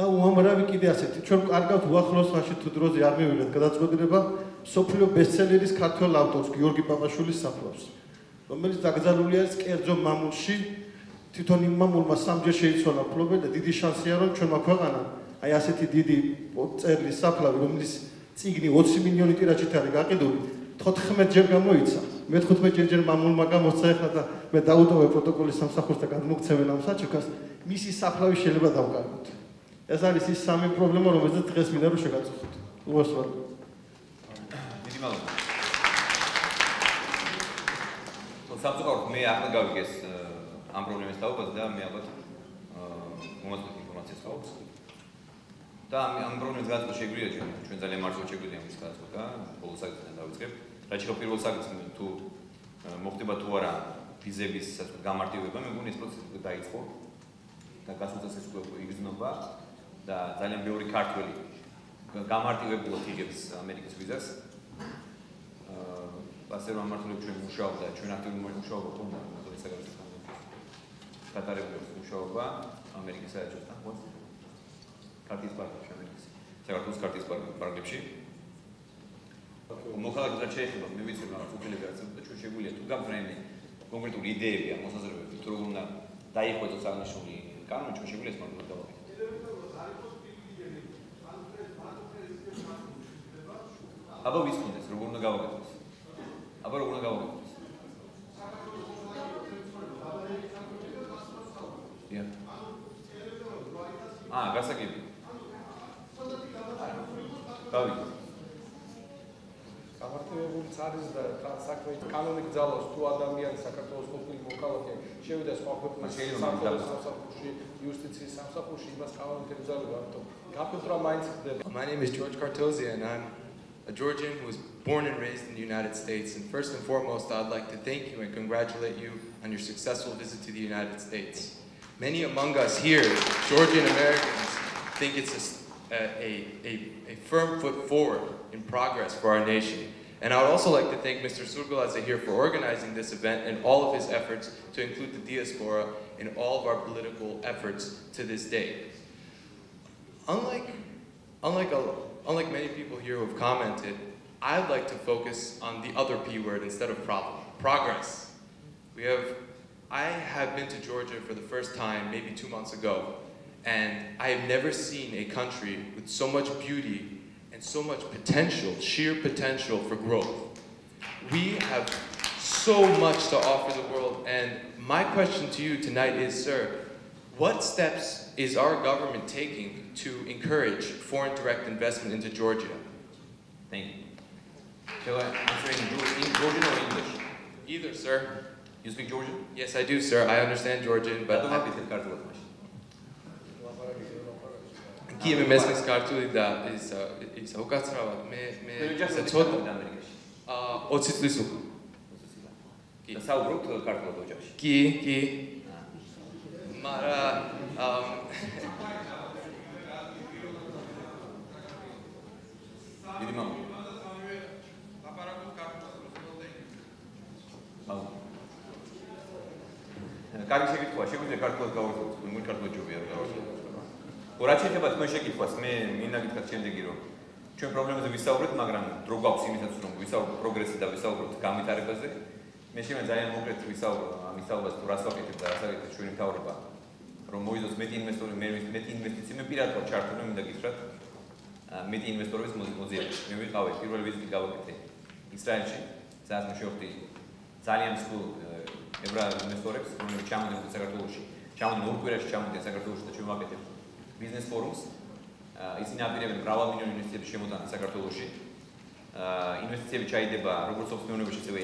და უამრავი კიდე ასეთი. ჩვენ კარგავთ უახლოეს ხანში თუ დროზე არ მივიღეთ გადაწყვეტილება სოფლიო ბესტსელერის ქართველ ავტორს გიორგი პაპაშვილის საფლავს, რომელიც დაკრძალული არის კერძო მამულში. თვითონ იმ მამულმა სამჯერ შეიცვალა ფლობე და დიდი შანსია რომ ჩვენმა ქვეყანამ აი ასეთი დიდი წერლის საფლავი, romlis წიგნი 20 მილიონი ტირაჟით არის გაყიდული, 14 ჯერ გამოიცა. მე 15 ჯერ მამულმა გამოსცა ახლა და მე დაუტოვე პროტოკოლის სამსახურს და გადმოგცემენ ამ საჩუქას, მისი საფლავი შეიძლება დავკარგოთ. ეს არის ის სამი პრობლემა, რომელზეც დღეს მინდა რომ შეგაწყვეტოთ. უვასწრებთ. დიდი მადლობა. სამწუხაროდ მე ახლა გავიგეს ამ პრობლემის თაობას და მე ალბათ მომაწვევ ინფორმაციას ყავს. და ამ პრობლემის გადაწყვეტა შეგვიძლია ჩვენ ძალიან მარტივად შეგვიძლია ამის გადაწყვეტა, ბოლო საკითხიდან დავიწყებ. რაც შეიძლება პირველ საკითხს თუ მოხდება თუ არა ვიზების გამარტივება, მე მგონი ეს პროცესი დაიწყო და გასულ წელს ეს უკვე იგრძნობა და ძალიან ბევრი ქართველი გამარტივებულად იღებს ამერიკის ვიზას. ასე რომ ამართლებს ჩვენ მუშაობდა, ჩვენ აქტიური მუშაობა ქონდა ამერიკის საგარეო გატარებული მუშაობა ამერიკის საერთაშორისო კარტის პარკში, ამერიკის საქართველოს კარტის პარკებში. მოხალხეებს შეეხება, მე ვიცი რომ რაღაც უფლები არსებობს და ჩვენ შეგვიძლია თუ გაქვთ რაიმე კონკრეტული იდეები ან მოსაზრებები, თუ როგორ უნდა დაიხვეწოს აღნიშნული კანონი, ჩვენ შეგვიძლია ეს მაგალითად დავაკეთოთ. აბა ვის კონდეს, როგორ უნდა გავაკეთოს? აბა როგორ უნდა გავაკეთოს? Ja. გასაგები. დავით. გამარტივებულიც არის და საქმე კანონი გძალავს თუ ადამიანი საქართველოს ყოფილი მოქალაქე შევიდა სხვა ქვეყნის სამსახურში, იუსტიციის სამსახურში, იმას კანონით ეკრძალება, ამიტომ გაფილტრა მაინც ხდება. My name is George Cartozia and I'm a Georgian who was born and raised in the United States. And first and foremost, I'd like to thank you and congratulate you on your successful visit to the United States. Many among us here, Georgian Americans, think it's a firm foot forward in progress for our nation. And I would also like to thank Mr. Surguladze here for organizing this event and all of his efforts to include the diaspora in all of our political efforts to this day. Unlike many people here who have commented, I'd like to focus on the other P word instead of problem, progress. I have been to Georgia for the first time maybe 2 months ago, And I have never seen a country with so much beauty and so much potential, sheer potential for growth. We have so much to offer the world, and my question to you tonight is, sir, what steps is our government taking to encourage foreign direct investment into Georgia? Thank you. Shall I answer in Georgian or English? Either, sir. You speak Georgian? Yes, I do, sir. I understand Georgian, but კი მე მესმის ქართული და ის უკაცრავად მე ცოტა 20 წლის უკვე კი საუბრობთ ქართულად ოჯახში კი მარა დიდი მამა კარგი შეკითხვაა შეგვიძლია ქართულად გავარკვევთ მე ქართულად ჯობია რა გავარკვევთ რა შეიძლება თქვენ შეკითხვას მე მინდა გითხრათ შემდეგი რომ ჩვენ პრობლემებზე ვისაუბრეთ მაგრამ დრო გვაქვს იმისაც რომ ვისაუბროთ პროგრესზე და ვისაუბროთ განვითარებაზე მე შემიძლია ძალიან მოკლედ ვისაუბრო ამ ისაუბრას თუ რას ვაკეთებ და რას აკეთებს ჩვენი მთავრობა რომ მოვიდოს მეტი ინვესტორი მეტი ინვესტიცია მე პირადად ჩართული მინდა გითხრათ მეტი ინვესტორების მოზიარება მე ვიყავი პირველი ვიზიტი გავაკეთე ისრაელში სადაც მე შევხვდი ძალიან მსხვილ ებრაელ ინვესტორებს რომლებიც ჩამოვიდნენ საქართველოში ჩამოვიდნენ ორ კვირაში ჩამოვიდნენ საქართველოში და ჩვენ ვაკეთებთ Business forums. ისინი აპირებენ მრავალმილიონი ინვესტიციების შემოტანას საქართველოში. ინვესტიციები ჩაიდება როგორც ოფსმეონებაში, ასევე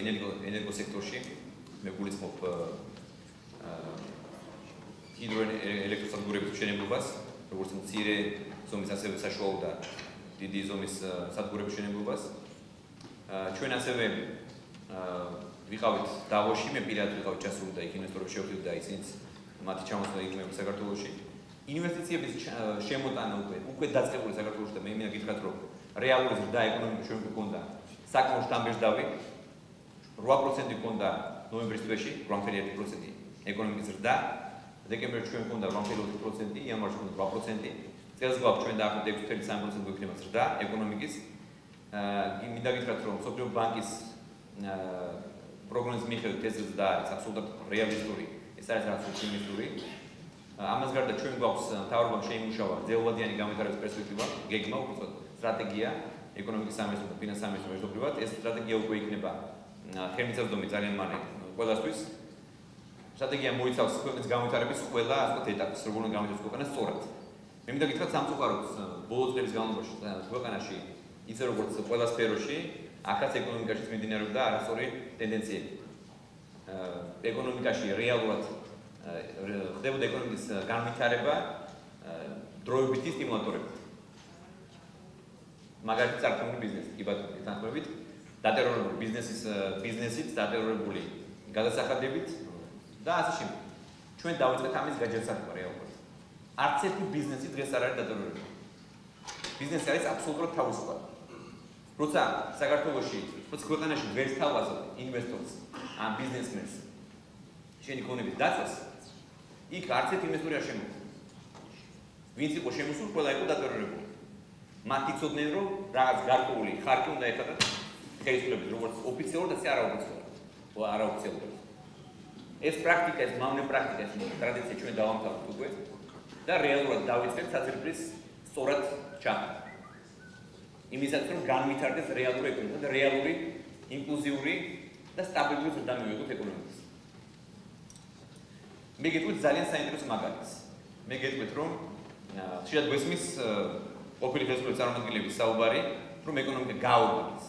ენერგო სექტორში. მე გულისხმობ ჰიდროელექტროსადგურების მშენებლობას, როგორც მცირე ზომის, ასევე საშუალო და დიდი ზომის სადგურების მშენებლობას. ჩვენ ასევე ვიყავით დავოში, მე პირადად ვიყავ ჩასული და იქ ინვესტორები შევხვდით და ისინიც მათი ჩამოსვლა იგრძნობა საქართველოში. ინვესტიციების შემოტანა უკვე დაწყებული საქართველოში და მე მინდა გითხრათ რომ რეალური ზრდა ეკონომიკის ჩვენ გვქონდა საკმაოდ შთამბეჭდავი 8% გქონდა ნოემბრის თვეში 8.1% ეკონომიკის ზრდა დეკემბერში ჩვენ გქონდა 8.4% იანვარში გქონდა 8% წელს გვაქვს ჩვენ დაახლოებით 6.3% გვექნება ზრდა ეკონომიკის მინდა გითხრათ რომ სოფლიო ბანკის პროგნოზის მიხედვით ეს ზრდა არის აბსოლუტურად რეალისტური ეს არის რაც ოპტიმისტური ამას გარდა ჩვენ გვაქვს მთავრობამ შეიმუშავა ძელვადიანი განვითარების პერსპექტივა, გეგმა, უბრალოდ სტრატეგია, ეკონომიკის სამინისტრო და ფინანსის სამინისტრო ერთობლივად. ეს სტრატეგია უკვე იქნება ხელმისაწვდომი ძალიან მალე ყველასთვის. სტრატეგია მოიცავს ქვეყნის განვითარების ყველა ასეთ ეტაპს, როგორ უნდა განვითარდეს ქვეყანა სწორად. მე მინდა გითხრათ სამწუხაროდ ბოლო წლების განმავლობაში ქვეყანაში ისე როგორც ყველა სფეროში, ახაც ეკონომიკაშიც მიმდინარეობდა არასწორი ტენდენციები. ეკონომიკაში რეალურად ხდებოდა ეკონომიკის განვითარება დროებითი სტიმულატორებით. მაგალითად, წარქმული ბიზნესი, კი ბატონო, თანხმობით, დატერორებული ბიზნესით, დატერორებული გადასახადებით და ასე შემდეგ. ჩვენ დავიწყეთ ამის გაჯერსაღება რეალურად. არც ერთი ბიზნესი დღეს არ არის დატერორებული. ბიზნესი არის აბსოლუტურად თავისუფალი. როცა საქართველოში, როცა ქვეყანაში ვერც თავაზე ინვესტორს ან ბიზნესმენს შენი ქონებით დაწეს იქ არც ერთი ინვესტორი არ შემოგვიდა. ვინც იყო შემოსული, ყველა იყო დატერორებული. მათ იცოდნენ, რომ რაღაც გარკვეული ხარკი უნდა ეხადათ ხელისუფლების, როგორც ოფიციალურად, ასე არაოფიციალურად. ეს პრაქტიკა, ეს მავნე პრაქტიკა, ეს ტრადიცია ჩვენ დავამთავრეთ უკვე და რეალურად დავიწყეთ საძირკვლის სწორად ჩაყრა. იმისაც, რომ განვითარდეს რეალური ეკონომიკა და რეალური, ინკლუზიური და სტაბილური ზრდა მივიღოთ ეკონომიკას. მე გეტყვით ძალიან საინტერესო მაგალითს. მე გეტყვით რომ შეიძლება გვესმის ყოფილი ხელისუფლების წარმომადგენლების საუბარი, რომ ეკონომიკა გაორმაგეს.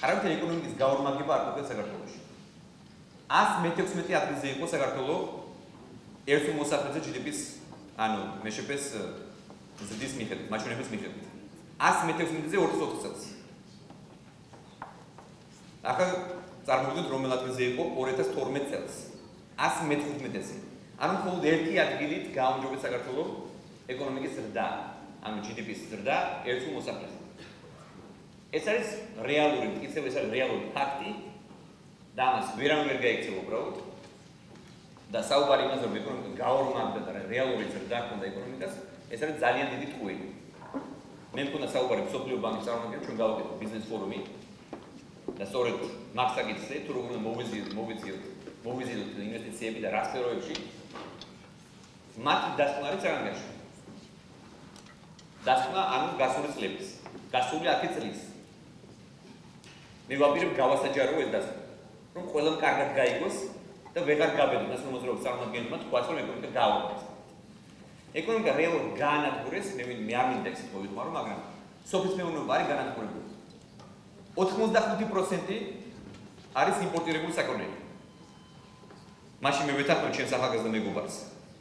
არავითარ ეკონომიკის გაორმაგება არ ყოფილა საქართველოში. 116 ადგილზე იყო საქართველო ერთ მოსახლეზე GDP-ს, ანუ მეშეპეს ზრდის მიხედვით, მაჩვენებლის მიხედვით. 116-ზე 24 წელს. ახლა წარმოვიდგინოთ რომელ ადგილზე იყო 2012 წელს. 115-ზე. ანუ მხოლოდ ერთი ადგილით გააუმჯობესა საქართველოს ეკონომიკის ზრდა, ანუ GDP-ს ზრდა ერთ მოსახლეზე. ეს არის რეალური, ისევ ეს არის რეალური ფაქტი და ამას ვერავინ ვერ გაიქცევა უბრალოდ. და საუბარი იმაზე, რომ ეკონომიკა გაორმაგდა და რეალური ზრდა ჰქონდა ეკონომიკას, ეს არის ძალიან დიდი ტყუილი. მე მქონდა საუბარი სოფლიო ბანკის წარმომადგენლთან, ჩვენ გავაკეთეთ ბიზნეს ფორუმი და სწორედ მაგ საკითხზე, თუ როგორ უნდა მოვიზიოთ ინვესტიციები და რა სფეროებში. მათი დასკვნა არის საგანგაშო. დასკვნა ანუ გასული წლების, გასული 10 წლის. მე ვაპირებ გავასაჯარო ეს დასკვნა, რომ ყველამ კარგად გაიგოს და ვეღარ გაბედოს ასე მოძრაობის წარმომადგენლებმა თქვას, რომ ეკონომიკა გააუმჯობესდეს. ეკონომიკა რეალურად გაანადგურეს, მე არ მინდა ისე მოვიხმარო, მაგრამ სოფლის მეურნეობა არის განადგურებული. 85% არის იმპორტირებული საქონელი. მაშინ მე ვეთანხმებ ჩემს ახალგაზრდა მეგობარს.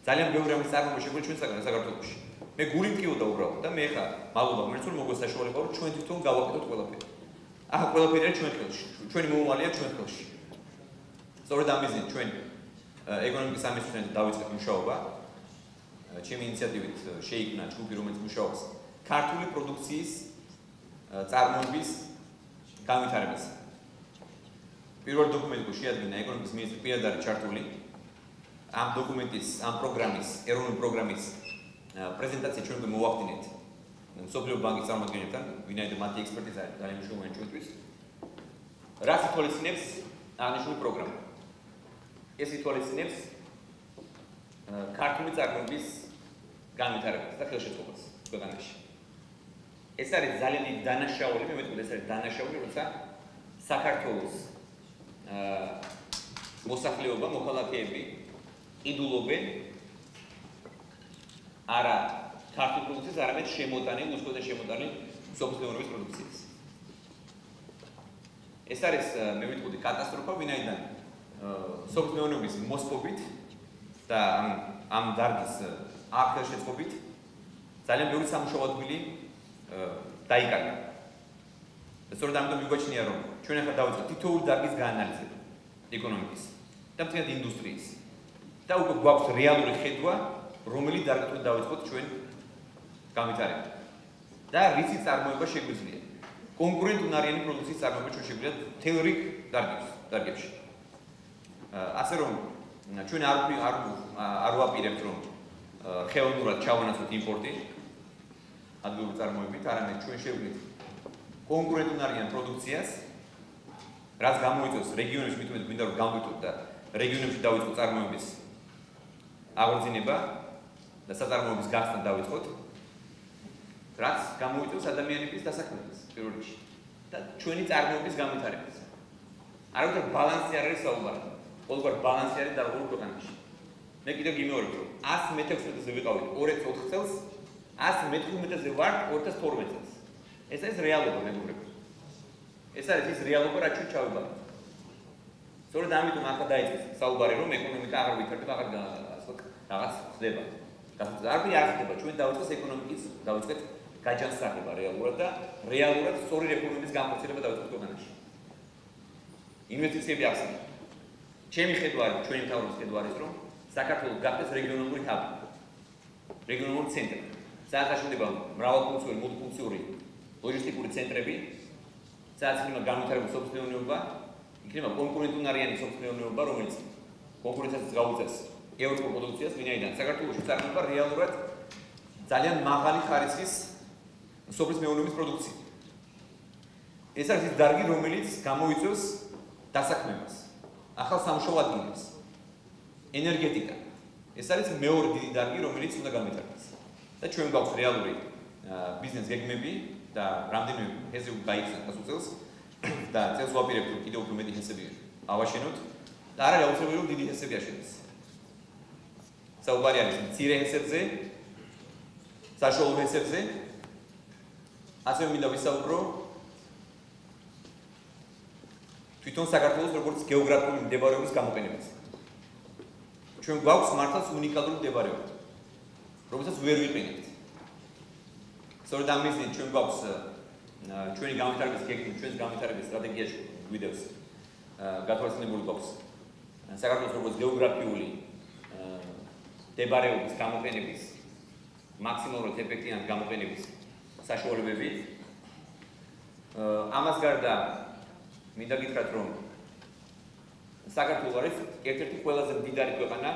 ძალიან ბევრი ამის წარმოება შეგვიძლია ჩვენ საქართველოში. მე გული მკიოდა უბრალოდ და მე ხა მადლობა ღმერთს რომ მოგვა საშუალება რომ ჩვენ თვითონ გავაკეთოთ ყველაფერი. ახლა ყველაფერი არის ჩვენ ხელში. ჩვენი მომავალია ჩვენ ხელში. სწორედ ამ მიზნით ჩვენ ეკონომიკის სამინისტროსთან დავიწყეთ მუშაობა. ჩემი ინიციატივით შეიქმნა ჯგუფი, რომელიც მუშაობს ქართული პროდუქციის წარმოების განვითარებაზე. პირველ დოკუმენტში შეადგინა ეკონომიკის მინისტრი პირადად ჩართული ამ დოკუმენტის, ამ პროგრამის, ეროვნული პროგრამის პრეზენტაცია ჩვენ მოვახდინეთ მსოფლიო ბანკის წარმომადგენლებთან, ვინაიდან მათი ექსპერტიზა არის ძალიან მნიშვნელოვანი ჩვენთვის. რაც ითვალისწინებს აღნიშნული პროგრამა. ეს ითვალისწინებს ქართული წარმოების განვითარებას და ხელშეწყობას ქვეყანაში. ეს არის ძალიან დიდი დანაშაული, მე მეთქვი, ეს არის დანაშაული, როცა საქართველოს მოსახლეობა, მოქალაქეები იდულობენ არა ქართულ პროდუქციას, არამედ შემოტანილ, უსქოთად შემოტანილ სოფლის მეურნეობის პროდუქციას. ეს არის, მე ვიტყოდი, კატასტროფა, ვინაიდან სოფლის მეურნეობის მოსპობით და ამ დარგის არ ხელშეწყობით ძალიან ბევრი სამუშაო ადგილი დაიკარგა. სწორედ ამიტომ მიგვაჩნია, რომ ჩვენ ახლა დავიწყოთ თითოეული დარგის გაანალიზება ეკონომიკის და მთლიანად ინდუსტრიის. და უკვე გვაქვს რეალური ხედვა, რომელი დარგით დავიწყოთ ჩვენ განვითარება. და რითი წარმოება შეგვიძლია. კონკურენტუნარიანი პროდუქციის წარმოება ჩვენ შეგვიძლია მთელ რიგ დარგებში. ასე რომ ჩვენ არ ვაპირებთ, რომ ხელოვნურად ჩავანაცვლოთ იმპორტი ადგილობრივი წარმოებით, არამედ ჩვენ შევგნით კონკურენტუნარიან პროდუქციას, რაც გამოიწვევს რეგიონებში, მithumet გვინდა რომ გამვითოთ და რეგიონებში დავიწყოთ წარმოების აღორძინება და საწარმოების გახსნა დავიწყოთ, რაც გამოიწვევს ადამიანების დასაქმებას პირველ რიგში და ჩვენი წარმოების განვითარებას. არავითარ ბალანსი არ არის საუბარი. ყოველგვარ ბალანსი არის დარღვეულ ქვეყანაში. მე კიდევ გიმეორებ, რომ 116-ზე ვიყავით 2004 წელს, 115-ზე ვართ 2012 წელს. ეს არის რეალობა, მეგობრებო. ეს არის ის რეალობა, რაც ჩვენ ჩავიბარეთ. სწორედ ამიტომ ახლა დაიწყეს საუბარი, რომ ეკონომიკა აღარ ვითარდება, აღარ რაღაც ხდება. არ ხდება, ჩვენ დავიწყეთ ეკონომიკის, დავიწყეთ გაჯანსაღება რეალურად და რეალურად სწორი რეფორმების განხორციელება დავიწყეთ ქვეყანაში. ინვესტიციები ახსნა. ჩემი ხედვა არის, ჩვენი მთავრობის ხედვა არის, რომ საქართველოს გახდეს რეგიონალური ჰაბი, რეგიონული ცენტრი, სადაც აშენდება მრავალფუნქციური, მულტიფუნქციური ლოჯისტიკური ცენტრები, სადაც იქნება განვითარებული სოფლის მეურნეობა, იქნება კონკურენტუნარიანი სოფლის მეურნეობა, რომელიც კონკურენციას გაუწევს ევროპულ პროდუქციას, ვინაიდან საქართველოში წარმოება რეალურად ძალიან მაღალი ხარისხის სოფლის მეურნეობის პროდუქცია. ეს არის ის დარგი, რომელიც გამოიწვევს დასაქმებას, ახალ სამუშაო ადგილებს, ენერგეტიკა. ეს არის მეორე დიდი დარგი, რომელიც უნდა განვითარდეს. და ჩვენ გვაქვს რეალური ბიზნეს გეგმები და რამდენიმე ჰესე გაიხსნა გასულ წელს და წელს ვაპირებთ, რომ კიდევ უფრო მეტი ჰესები ავაშენოთ და არ არის აუცილებელი, რომ დიდი ჰესები აშენდეს. საუბარი არის მცირე ჰესებზე, საშუალო ჰესებზე. ასევე მინდა ვისაუბრო თვითონ საქართველოს როგორც გეოგრაფიული მდებარეობის გამოყენებას. ჩვენ გვაქვს მართლაც უნიკალური მდებარეობა, რომელსაც ვერ ვიყენებთ. სწორედ ამ მიზნით ჩვენ გვაქვს ჩვენი განვითარების გეგმა, ჩვენს განვითარების სტრატეგიაში გვიდევს გათვალისწინებული გვაქვს საქართველოს როგორც გეოგრაფიული მდებარეობის გამოყენების მაქსიმალურად ეფექტიანი გამოყენების საშუალებები. ამას გარდა მინდა გითხრათ, რომ საქართველოს არის ერთ-ერთი ყველაზე მდიდარი ქვეყანა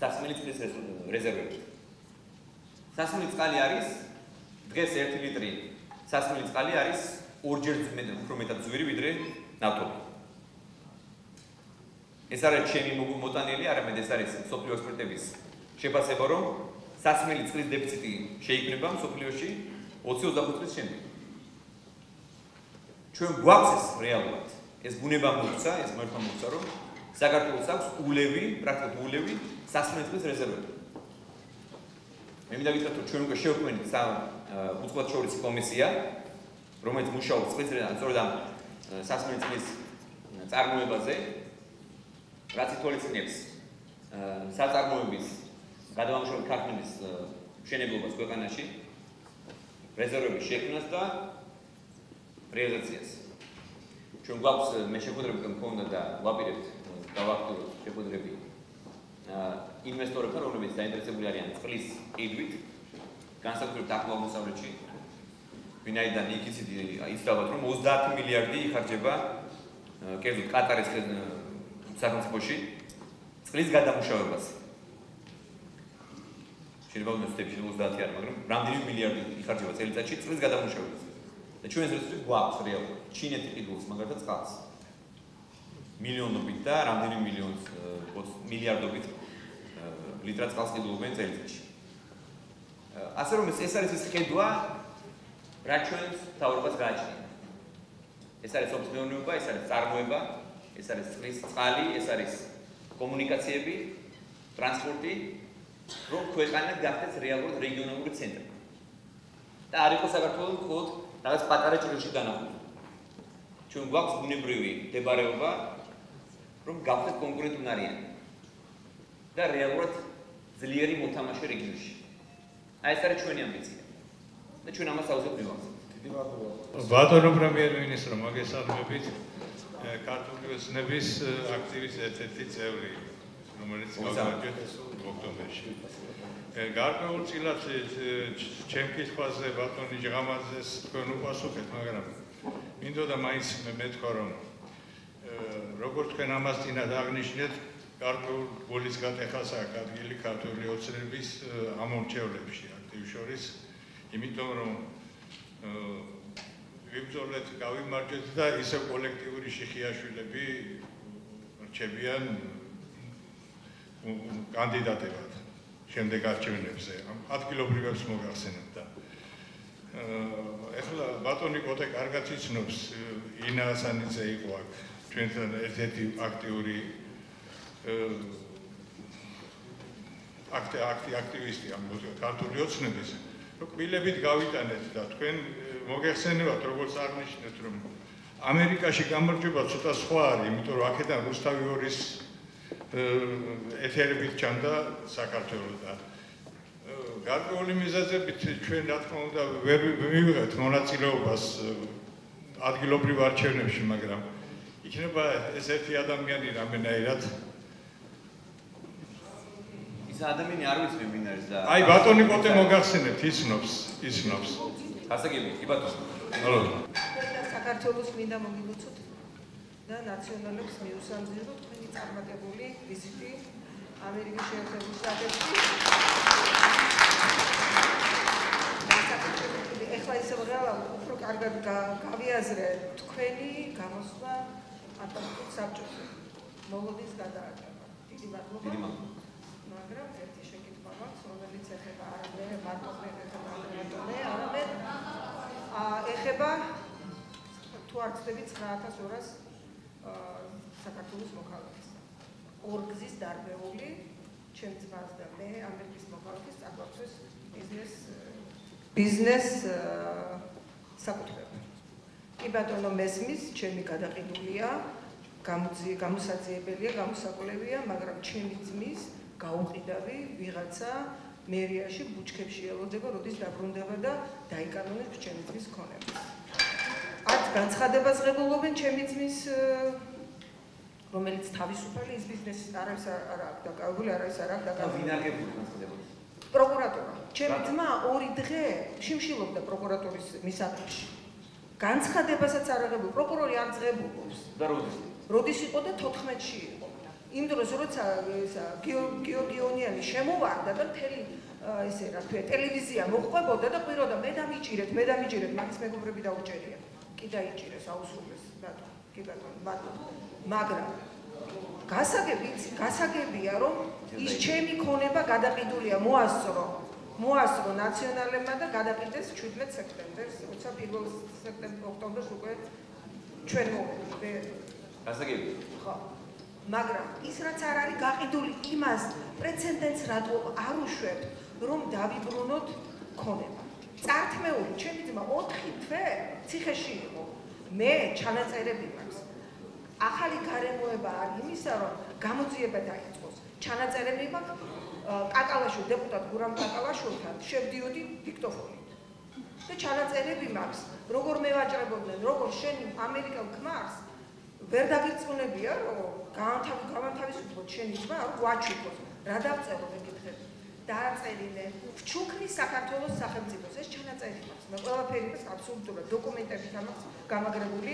სასმელი წყლის რეზერვებით. სასმელი წყალი არის დღეს 1 ლიტრი სასმელი წყალი არის 2-ჯერ უფრო მეტად ძვირი ვიდრე ნავთობი. ეს არის ჩემი მოტანილი, არამედ ეს არის მსოფლიო ექსპერტების შეფასება, რომ სასმელი წყლის დეფიციტი შეიქმნება მსოფლიოში 20-25 წლის შემდეგ. ჩვენ გვაქვს ეს რეალურად. ეს ბუნება მოგვცა, ეს მართლა მოგვცა, რომ საქართველოს აქვს ულევი, პრაქტიკულად ულევი სასმელი წყლის რეზერვები. მე მინდა გითხრათ, რომ ჩვენ უკვე შევქმნით უწყლადშორისი კომისია, რომელიც მუშაობს წყლის სწორედ ამ სასმელი წყლის წარმოებაზე, რაც ითვალისწინებს საწარმოების გადამამუშავებელი ქარხნების მშენებლობას ქვეყანაში, რეზერვების შექმნას და რეალიზაციას. ჩვენ გვაქვს მე შეხვედრები მქონდა და ვაპირებთ დავაქტიუროთ შეხვედრები ინვესტორებთან, რომლებიც დაინტერესებული არიან წყლის ყიდვით, განსაკუთრებით ახლომოსავლეთში, ვინაიდან იქ იცით რომ 30 მილიარდი იხარჯება კერძოდ ყატარის სახელმწიფოში წყლის გადამუშავებაზე. შეიძლება ვთქვით 30 არა, მაგრამ რამდენი მილიარდი იხარჯება წელიწადში წყლის გადამუშავებაზე. და ჩვენ ეს გვაქვს რეალურად. ჩინეთი ყიდულობს მაგალითად წყალს. მილიონობით და რამდენი მილიარდობით ლიტრად წყალს ყიდულობენ წელიწადში. ასე რომ ეს არის ის ხედვა, რა ჩვენს მთავრობას გააჩნია. ეს არის ოფის მეურნეობა, ეს არის წარმოება, ეს არის წყლის წყალი, ეს არის კომუნიკაციები, ტრანსპორტი, რომ ქვეყანა გახდეს რეალურად რეგიონალური ცენტრი. და არ იყოს საქართველოს მხოლოდ რაღაც პატარა ჭრილში დანახული. ჩვენ გვაქვს ბუნებრივი მდებარეობა, რომ გავხდეთ კონკურენტუნარიანი და რეალურად ძლიერი მოთამაშე რეგიონში. აი ეს არის ჩვენი ამბიცია. და ჩვენ ამას აუზობთ მივახცევთ. დიდი მადლობა. ბატონო პრემიერ-მინისტრო, მოგესალმებით. ქართული ოცნების აქტივის ერთ-ერთი წევრი, რომელიც გავაგზავნეთ ოქტომბერში. გარკვეულწილად ჩემ კითხვაზე ბატონი ჟღამაძეს თქვენ უპასუხეთ, მაგრამ მინდოდა მაინც მეთქვა, რომ როგორც თქვენ ამას წინათ აღნიშნეთ, გარკვეულ გულის გატეხას აქვს ადგილი ქართული ოცნების ამორჩევლებში აქტივის შორის, იმიტომ რომ ვიბრძოლეთ, გავიმარჯვეთ და ისევ კოლექტიური შიხიაშვილები რჩებიან კანდიდატებად შემდეგ არჩევნებზე. ადგილობრივებს მოგახსენებთ და ეხლა ბატონი კოტე კარგად იცნობს, ინა ასანიძე იყო აქ ჩვენთან ერთ-ერთი აქტიური აქტივისტი ამ ქართული ოცნების. კბილებით გავიტანეთ და თქვენ მოგეხსენებათ, როგორც აღნიშნეთ, რომ ამერიკაში გამარჯვება ცოტა სხვა არის, იმიტომ რომ აქედან რუსთავი ორის ეთერებით ჩანდა საქართველოს და გარკვეული მიზეზებით ჩვენ რა თქმა უნდა ვერ მივიღეთ მონაწილეობას ადგილობრივ არჩევნებში, მაგრამ იქნება ეს ერთი ადამიანი რამენაირად ადამიანი არ ვიცი ვინ არის და აი ბატონი კოტე მოგახსენებთ, იცნობს. გასაგები, კი ბატონო. ალო. საქართველოს მინდა მოგილოცოთ და ნაციონალებს მიუსამძიმროთ თქვენი წარმატებული ვიზიტი ამერიკის შეერთებულ შტატებში. ეხლა ისევ რეალურად უფრო კარგად გავიაზრე თქვენი გამოსვლა ატლანტის საბჭოზე. მოლოდის გადააჭრა. დიდი მადლობა. მაგრამ ერთი შეკითხვა მაქვს, რომელიც ეხება არამედ მარტო არამედ ეხება თუ არ ვცდები 9200 საქართველოს მოქალაქეს. ორგზის დარბეული ჩემ ძმას და მე ამერიკის მოქალაქეს აგვაქვს ბიზნეს საკუთრება. კი ბატონო მესმის, ჩემი გადაყიდულია, გამოსაძიებელია, გამოსაკვლევია, მაგრამ ჩემი ძმის გაუყიდავი ვიღაცა მერიაში ბუჩქებში ელოდება, როდის დაბრუნდება და დაიკანონებს ჩემი ძმის ქონებას. არც განცხადებას ღებულობენ ჩემი ძმის, რომელიც თავისუფალი ის ბიზნესი არის არ აქვს დაკავებული, არის არ აქვს დაკავებული. ვინ აგებული განცხადებას? პროკურატურა. ჩემი ძმა 2 დღე შიმშილობდა პროკურატურის მისაღებში. განცხადებასაც არ აღებულ, პროკურორი არ ძღებულობს. და როდის? როდის იყო და 14-ში იყო. იმ დროს როცა გიორგიონიანი შემოვარდა და მთელი ესე რა თქვია ტელევიზია მოყვებოდა და ყვიროდა მე დამიჭირეთ, მაგის მეგობრები დაუჭერია. კი დაიჭირეს, აუსრულეს, ბატონო, კი ბატონო, მაგრამ გასაგებია, რომ ის ჩემი ქონება გადაყიდულია მოასწრო ნაციონალებმა და გადაყიდეს 17 სექტემბერს, როცა 1 ოქტომბერს უკვე ჩვენ მოვიდეთ. გასაგებია. ხო. მაგრამ ის რაც არ არის გაყიდული, იმას პრეცედენტს რატო არ უშვებთ, რომ დავიბრუნოთ ქონება. წართმეული, ჩემი ძმა 4 თვე ციხეში იყო. მე ჩანაწერები მაქვს. ახალი გარემოება არის იმისა, რომ გამოძიება დაიწყოს. ჩანაწერები მაქვს კაკალაშვილ დეპუტატ გურამ კაკალაშვილთან შევდიოდი დიქტოფონით. და ჩანაწერები მაქვს, როგორ მევაჭრებოდნენ, როგორ შენი ამერიკელ ქმარს ვერ დაგირწმუნებია, რომ გამანთავისუფლოთ შენი ძმა, რომ ვაჩუქოთ. რა დავწერო მეკითხები? დააწერინე ვჩუქნის საქართველოს სახელმწიფოს. ეს ჩანაწერი მაქვს. მე ყველაფერი მას აბსოლუტურად დოკუმენტებით ამაქვს გამაგრებული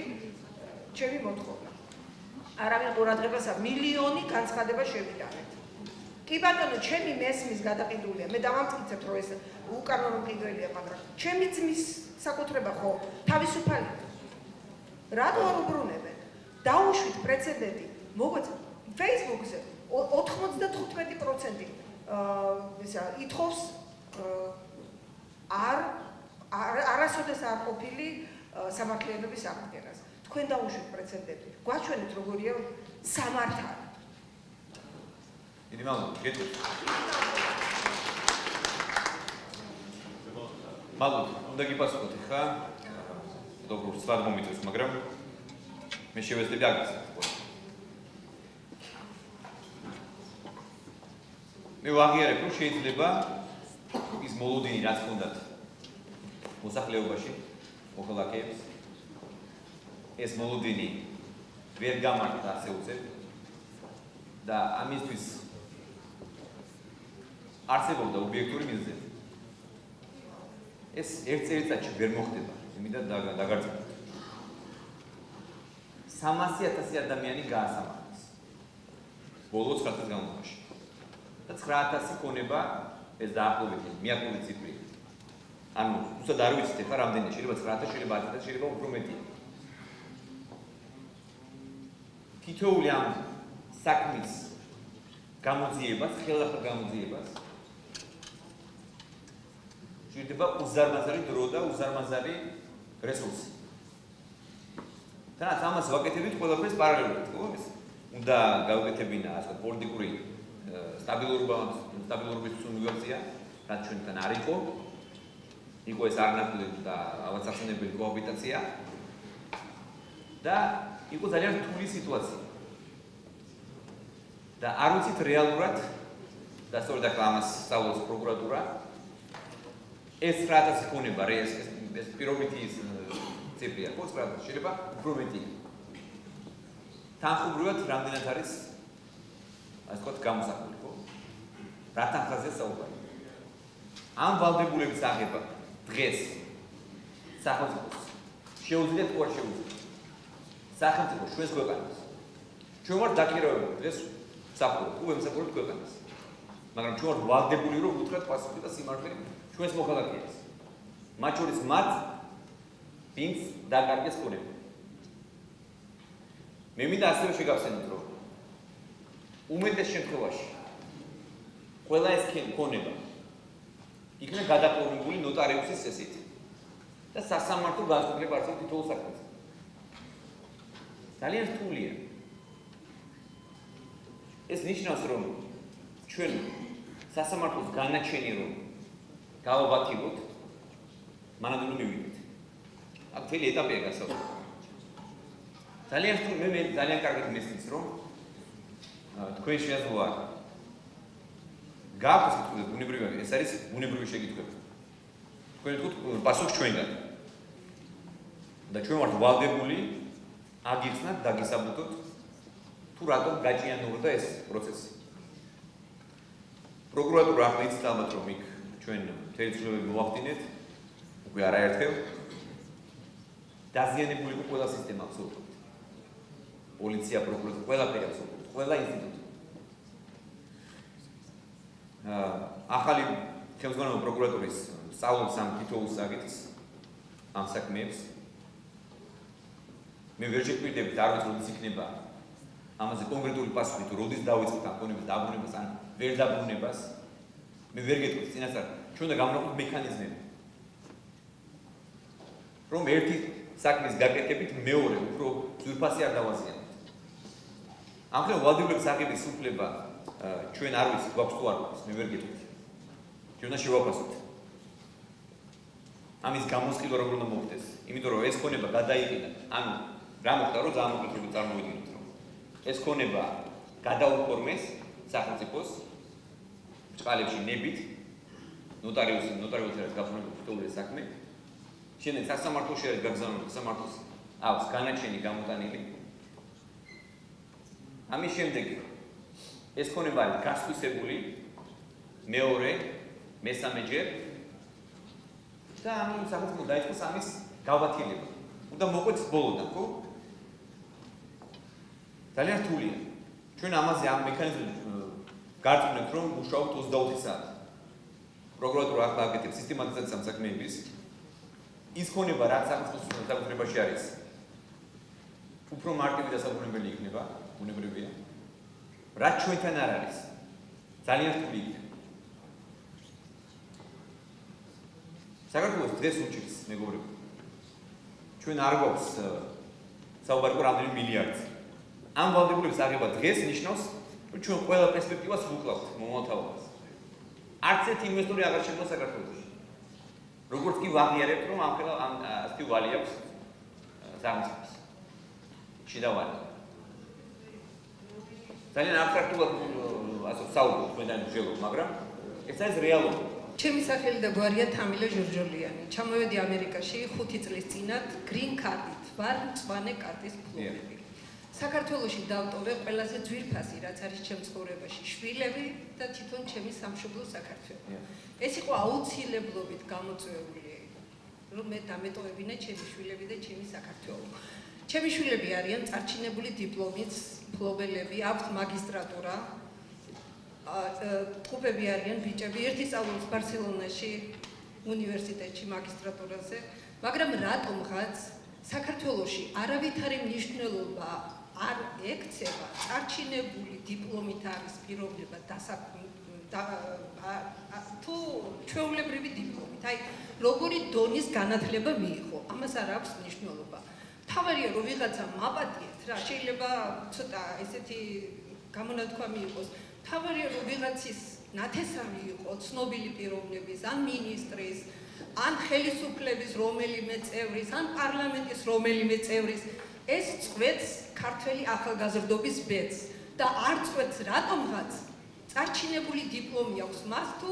ჩემი მოთხოვნა. არავინ ყურადღებას არ მილიონი განცხადება შევიტანეთ. კი ბატონო, ჩემი მესმის გადაყიდულია. მე დავამტკიცებთ, რომ ეს უკანონო მყიდველია, მაგრამ ჩემი ძმის საკუთრება ხო თავისუფალია. რატო არ უბრუნებენ? დაუშვით პრეცედენტი. მოგვეც Facebook-ზე 95% ითხოვს არასოდეს არ ყოფილი სამართლიანობის აღდგენას. თქვენ დაუშვით პრეცედენტი. გვაჩვენეთ როგორია სამართალი. დიდი მადლობა. გეტყვით. მადლობა. უნდა გიპასუხოთ ხა? დოქტორ სვად მომიწევს, მაგრამ მე შევეცდები აგისახოს. მე ვაღიარებ, რომ შეიძლება ის მოლოდინი რაც ჰქონდათ მოსახლეობაში, მოქალაქეებს, ეს მოლოდინი ვერ გამართათ ასე უცებ და ამისთვის არსებობდა ობიექტური მიზეზი. ეს ერთ წელიწადში ვერ მოხდება, იმედად დაგარწმუნდით. 300,000 ადამიანი გაასამართლეს ბოლო 9 წლის განმავლობაში. და 9,000 ქონება ეს დაახლოებით მიახლოებით ციფრია. ანუ უცად არ ვიცით ახლა რამდენია, შეიძლება 9,000, შეიძლება 10,000, შეიძლება უფრო მეტია. თითოეული ამ საქმის გამოძიებას, ხელახლა გამოძიებას შეიძლება უზარმაზარი დრო და უზარმაზარი რესურსი. თანაც ამას ვაკეთებთ ყველაფერს პარალელურად, ხო? უნდა გავაკეთებინა ასე პოლიტიკური სტაბილურობის უნივერსია, რაც ჩვენთან არ იყო. იყო ეს არნაკლი და ავაცახსენებელი კოაბიტაცია. და იყო ძალიან რთული სიტუაცია. და არ ვიცით რეალურად და სწორედ ახლა ამას სწავლობს პროკურატურა. ეს 9,000 ქონება, ეს პირობითი ციფრია, ხო, 9,000 შეიძლება უფრო მეტია. თანხმობრივად რამდენად არის ასე ვთქვათ, გამოსახული, ხო? რა თანხაზეა საუბარი? ამ ვალდებულების აღება დღეს სახელმწიფოს შეუძლიათ თუ არ შეუძლიათ? სახელმწიფო ჩვენს ქვეყანას. ჩვენ ვართ დაქირავებული დღეს საფუძვლად, თუ ემსახურებთ ქვეყანას. მაგრამ ჩვენ ვართ ვალდებული, რომ უთხრათ პასუხი და სიმართლე ჩვენს მოქალაქეებს. მათ შორის მათ, ვინც დაკარგეს ქონება. მე მინდა ასევე შეგახსენოთ, რომ უმეტეს შემთხვევაში ყველა ეს ქონება იქნება გადაყოლებული ნოტარიუსის წესით და სასამართლო განსაკუთრება არსებობს თითოეულ საქმეზე. ძალიან რთულია. ეს ნიშნავს, რომ ჩვენ სასამართლოს განაჩენი რომ გავაბათილოთ, მანამდე მივიდეთ. აქ მთელი ეტაპია გასაუბრებელი. ძალიან რთული, მე ძალიან კარგად მესმის, რომ თქვენ შეაძლოა გააქვთ კითხვა ბუნებრივი, ეს არის ბუნებრივი შეკითხვები. თქვენ თქვით პასუხს ჩვენგან. და ჩვენ ვართ ვალდებული აგიხსნათ, დაგისაბუთოთ თუ რატომ გაჭიანურდა ეს პროცესი. პროკურატურა ახლა იცით ალბათ, რომ იქ ჩვენ მთელი ცვლილებები მოვახდინეთ, უკვე არაერთხელ. დაზიანებული იყო ყველა სისტემა აბსოლუტურად. პოლიცია, პროკურატურა, ყველაფერი აბსოლუტურად, ყველა ინსტიტუტი. ახალი ხელმძღვანელობა პროკურატურის სწავლობს ამ თითოეულ საკითხს, ამ საქმეებს. მე ვერ შეგვიდებით, არ ვიცი როდის იქნება ამაზე კონკრეტული პასუხი თუ როდის დავიწყოთ ამ კონების დაბრუნებას ან ვერ დაბრუნებას მე ვერ გეტყვით წინასწარ ჩვენ უნდა გამოვაყოთ მექანიზმები რომ ერთი საქმის გაკეთებით მეორე უფრო ძვირფასი არ დავაზიანოთ ამ ხელ ვალდებულების აღების უფლება ჩვენ არ ვიცით გვაქვს თუ არ გვაქვს მე ვერ გეტყვით ჩვენ უნდა შევაფასოთ ამის გამოსყიდვა როგორ უნდა მოხდეს იმიტომ რომ ეს ქონება გადაიყიდა ანუ რა მოხდა რომ ზამოკეთილი წარმოვიდგინოთ რომ ეს ქონება გადაუფორმეს სახელმწიფოს ბრწყალებში ნებით ნოტარიუსი არის გაფორმებული საქმე შენ სასამართლოში არის გაგზავნილი სასამართლოს აქვს განაჩენი გამოტანილი ამის შემდეგ ეს ქონება არის გასხვისებული მეორე მესამეჯერ და ამ სახელმწიფო დაიწყოს ამის გავათილება უნდა მოყვეთ ბოლოდან ხო ძალიან რთულია ჩვენ ამაზე ამ მექანიზმებს გარწმუნებთ რომ მუშაობთ 24 საათი პროკურატურა ახლა აკეთებს სისტემატიზაციას ამ საქმეების ის ქონება რაც სახელმწიფოს საკუთრებაში არის უფრო მარტივი და საკუთრებელი იქნება უნებრივია რაც ჩვენთან არ არის ძალიან რთული იქნება საქართველოს დღეს უჭირს მეგობრებო ჩვენ არ გვაქვს საუბარი რამდენი მილიარდი ამ ვალდებულების აღება დღეს ნიშნავს რომ ჩვენ ყველა პერსპექტივას ვუკლავთ მომავალთაობას არც ერთი ინვესტორი აღარ შემოვა საქართველოში როგორც კი ვაღიარებთ რომ ამ ასეთი ვალი აქვს სახელმწიფოს შიდა ვალი ძალიან აბსტრაქტულად ასე საუბრობთ თქვენთან ვშელობ მაგრამ ეს არის რეალობა ჩემი სახელი და გვარია თამილე ჟორჟოლიანი. ჩამოვედი ამერიკაში 5 წლის წინათ green card-ით. ვარ მწვანე კარტის ფლობელი. საქართველოში დავტოვე ყველაზე ძვირფასი რაც არის ჩემ ცხოვრებაში, შვილები და თვითონ ჩემი სამშობლო საქართველო. ეს იყო აუცილებლობით გამოწვეული, რომ მე დამეტოვებინა ჩემი შვილები და ჩემი საქართველო. ჩემი შვილები არიან წარჩინებული დიპლომის ფლობელები, აქვთ მაგისტრატურა. ტყუპები არიან ბიჭები, ერთი სწავლობს ბარსელონაში უნივერსიტეტში მაგისტრატურაზე, მაგრამ რატომღაც საქართველოში არავითარი მნიშვნელობა არ ექცევა წარჩინებული დიპლომით არის პიროვნება თუ ჩვეულებრივი დიპლომით, აი როგორი დონის განათლება მიიღო, ამას არ აქვს მნიშვნელობა. თავარია რომ ვიღაცა მაპატიეთ რა, შეიძლება ცოტა ესეთი გამონათქვამი იყოს. თავარია რომ ვიღაცის ნათესავი იყო ცნობილი პიროვნების, ან მინისტრის, ან ხელისუფლების რომელიმე წევრის, ან პარლამენტის რომელიმე წევრის, ეს წვეთს ქართველი ახალგაზრდობის ბედს და არ წვეთს რატომღაც წარჩინებული დიპლომი აქვს მას თუ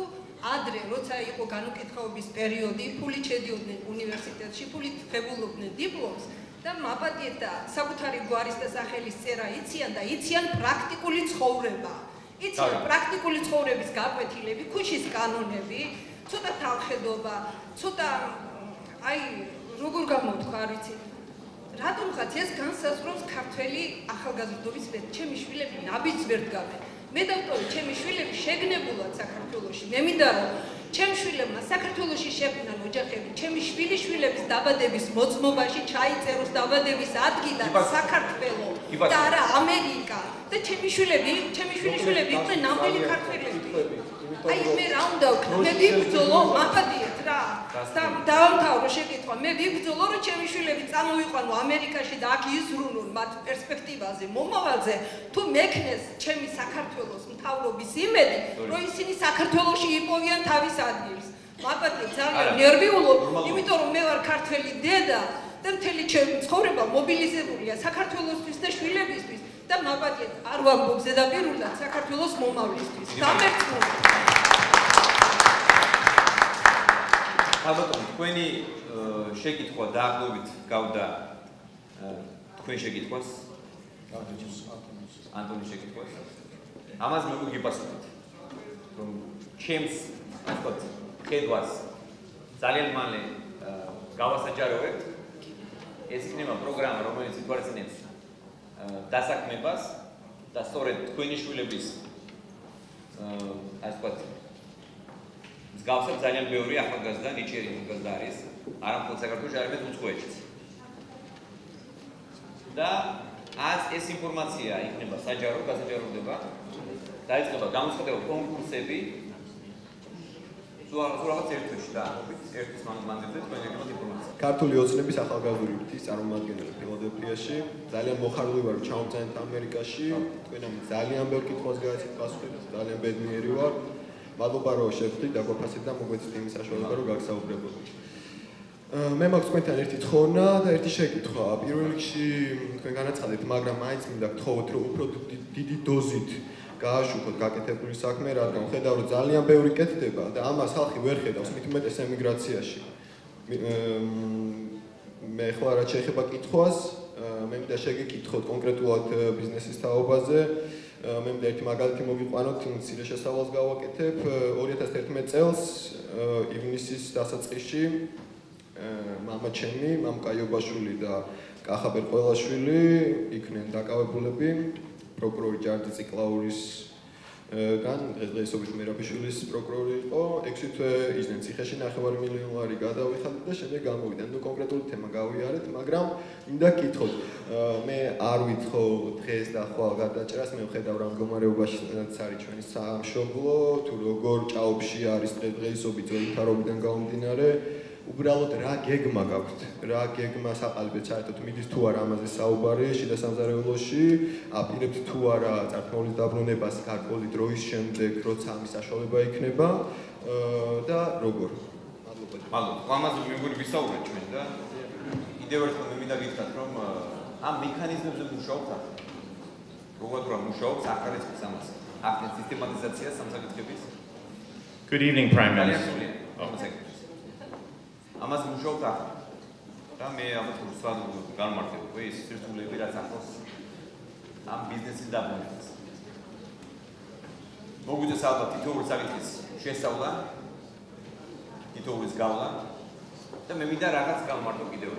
ადრე როცა იყო განუკითხაობის პერიოდი, ფულით შედიოდნენ უნივერსიტეტში, ფულით ღებულობდნენ დიპლომს და მაპატიეთ და საკუთარი გვარის და სახელის წერა იციან და იციან პრაქტიკული ცხოვრება. იციან პრაქტიკული ცხოვრების გაკვეთილები, ქუჩის კანონები, ცოტა თავხედობა, ცოტა აი როგორ გამოვთქვა, არ ვიცი. რატომღაც ეს განსაზღვრავს ქართველი ახალგაზრდობის ბედს. ჩემი შვილები ნაბიჯს ვერ დგამენ. მე დავტოვე ჩემი შვილები შეგნებულად საქართველოში. მე მინდა რომ ჩემი შვილებმა საქართველოში შექმნან ოჯახები, ჩემი შვილიშვილების დაბადების მოწმობაში ჩაიწეროს დაბადების ადგილად საქართველო და არა ამერიკა და ჩემი შვილიშვილები იყვნენ ნამდვილი ქართველები. აი მე რა უნდა ვქნა? მე ვიბრძოლო, მაპატიეთ რა. დავამთავრო შეკითხვა. მე ვიბრძოლო რომ ჩემი შვილები წამოვიყვანო ამერიკაში და აქ იზრუნონ მათ პერსპექტივაზე, მომავალზე, თუ მექნეს ჩემი საქართველოს მთავრობის იმედი, რომ ისინი საქართველოში იპოვიან თავის ადგილს. მაპატიეთ ძალიან ნერვიულობ, იმიტომ რომ მე ვარ ქართველი დედა და მთელი ჩემი ცხოვრება მობილიზებულია საქართველოსთვის და შვილებისთვის და მაპატიეთ არ ვამბობ ზედაპირულად საქართველოს მომავლისთვის. გამერცხული. ალბათ თქვენი შეკითხვა დაახლოებით გავდა თქვენ შეკითხვას ანტონის შეკითხვას ამას მე გიპასუხეთ რომ ჩემს ასე ხედვას ძალიან მალე გავასაჯაროებთ ეს იქნება პროგრამა რომელიც ითვალისწინებს დასაქმებას და სწორედ თქვენი შვილების ასე ვთქვათ მსგავსად ძალიან ბევრი ახალგაზრდა ნიჭიერი ახალგაზრდა არის არა მხოლოდ საქართველოში, არამედ უცხოეთშიც. და ეს ინფორმაცია იქნება საჯარო, გასაჯაროდება, დაიწყება გამოცხადება კონკურსები. სულ რაღაც ერთ-ერთი დაახლოებით ერთის მანძილზე თქვენ ეკავთ ინფორმაცია. ქართული ოცნების ახალგაზრდული ფრთის წარმომადგენელი ფილადელფიაში. ძალიან მოხარული ვარ ჩამოვწანეთ ამერიკაში. თქვენ ამ ძალიან ბევრ კითხვას გააცით პასუხი, ძალიან ბედნიერი ვარ. მადლობა რომ შეხვდით, დაგვაფასეთ და მოგვეცით იმის საშუალება რომ გაგსაუბრებოდეთ. მე მაქვს თქვენთან ერთი თხოვნა და ერთი შეკითხვა. პირველ რიგში თქვენ განაცხადეთ, მაგრამ მაინც მინდა გთხოვოთ, რომ უფრო დიდი დოზით გააშუქოთ გაკეთებული საქმე, რადგან ხედავ რომ ძალიან ბევრი კეთდება და ამას ხალხი ვერ ხედავს, მით უმეტეს ემიგრაციაში. მე ხო რა შეიძლება კითხვას, მე მინდა შეგეკითხოთ კონკრეტულად ბიზნესის თაობაზე. მე მინდა ერთი მაგალითი მოგიყვანოთ, მცირე შესავალს გავაკეთებ. 2011 წელს ივნისის დასაწყისში მამა ჩემი, მამკა იობაშვილი და კახაბერ ყველაშვილი იქნენ დაკავებულები პროკურორი ჯარდი ციკლაურის გან დღესდღეობით მერაბიშვილის პროკურორი იყო 6 თვე ისინი ციხეში 9 მილიონი ლარი გადავიხადეთ და შემდეგ გამოვიდნენ. ნუ კონკრეტული თემა გავიარეთ, მაგრამ მინდა გკითხოთ, მე არ ვითხოვ დღეს და ხვალ გადაჭრას, მე ვხედავ რა მდგომარეობაში არის ჩვენი სამშობლო, თუ როგორ ჭაობში არის დღესდღეობით ძველი თარობიდან გამომდინარე. უბრალოდ რა გეგმა გაქვთ? რა გეგმა საყალბეთ საერთოდ მიდის თუ არა ამაზე საუბარი შიდა სამზარეულოში? აპირებთ თუ არა წართმაულის დაბრუნებას გარკვეული დროის შემდეგ, როცა ამის საშუალება იქნება და როგორ? მადლობა. მადლობა. ამაზე მეგობრები ვისაუბრეთ ჩვენ და კიდევ ერთხელ მე მინდა გითხრათ, რომ ამ მექანიზმებზე მუშაობთ ახლა. როგორ მუშაობს ახალեցის ამას? ახლა სისტემატიზაცია სამსაკითხების. Good evening, Prime Minister. ამას მუშაობთ ახლა. და მე ამათ უბრალოდ განმარტებ, ეს სირთულეები რაც ახლავს ამ ბიზნესის დაბრუნებას. მოგვიწევს ალბათ თითოეული საკითხის შესწავლა, თითოეულის გავლა და მე მინდა რაღაც განმარტო კიდევ.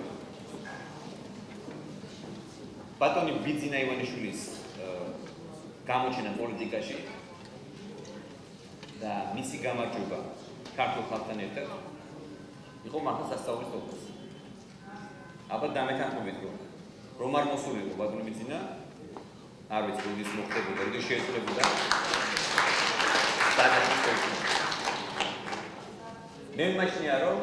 ბატონი ბიძინა ივანიშვილის გამოჩენა პოლიტიკაში და მისი გამარჯვება ქართულ ხალხთან ერთად იყო მართლა სასწაულის თვალს. აბა დამეთანხმებით რომ არ მოსულიყო ბატონი ბიძინა, არ ვიცი როდის მოხდებოდა, როდის შეეცვლებოდა. მე მაშინია რომ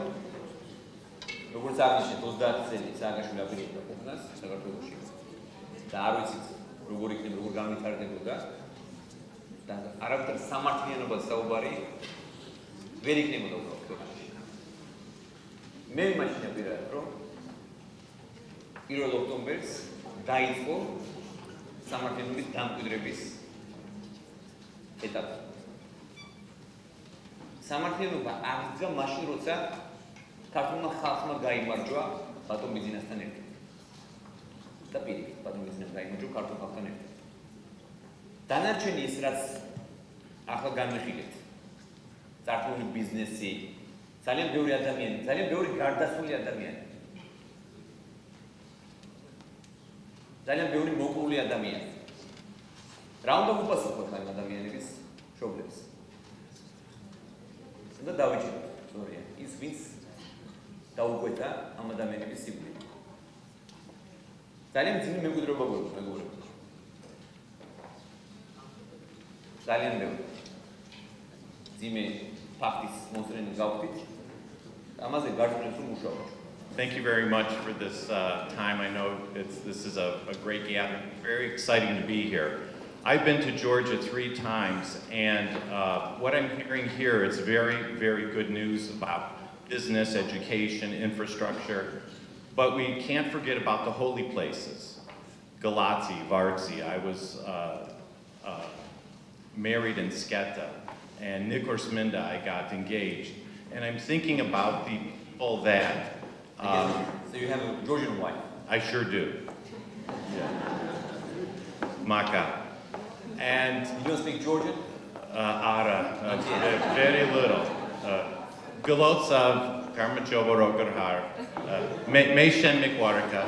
როგორც აღნიშნეთ 30 წელი სააგაშვილი აპირებდა ყოფნას საქართველოში და არ ვიცით როგორ იქნება, როგორ განვითარდებოდა და არავითარ სამართლიანობას საუბარი ვერ იქნებოდა უბრალოდ. მე მაშინ აპირებდა რომ 1 ოქტომბერს დაიწყო სამართლიანობის დამკვიდრების ეტაპი. სამართლიანობა აღდგა მაშინ, როცა ქართულმა ხალხმა გაიმარჯვა ბატონ ბიძინასთან ერთად. და პირიქით ბატონ ბიძინას გაიმარჯვა ქართულ ხალხთან ერთად. დანარჩენი ის, რაც ახლა განვიხილეთ, წარსული ბიზნესი, ძალიან ბევრი ადამიანი, ძალიან ბევრი გარდაცვლილი ადამიანი. ძალიან ბევრი მოკრული ადამიანი. რა უნდა უპასუხოთ ამ ადამიანების მშობლებს? და დავიჭიროთ, სწორია, ის ვინც დაუკვეთა ამ ადამიანების სიკვდილი. ძალიან ძიმე მემკვიდრეობა გვაქვს მეგობრებო. ძალიან ბევრი. ძიმე ფაქტის მოსწრენი გავხდით. ამაზე გარკვეულწილად მუშაობთ. Thank you very much for this time. I know this is a great gathering. Very exciting to be here. I've been to Georgia 3 times, and what I'm hearing here is very, very good news about business, education, infrastructure. But we can't forget about the holy places. Galatsi, Varzi. I was married in Sketa, and Nikors Minda, I got engaged. And I'm thinking about the people that... so you have a Georgian wife? I sure do. Yeah. Maka. And you don't speak Georgian? Ara, very little. Golotsav, Karmachovo Rogarhar, Meshen Mikwarika.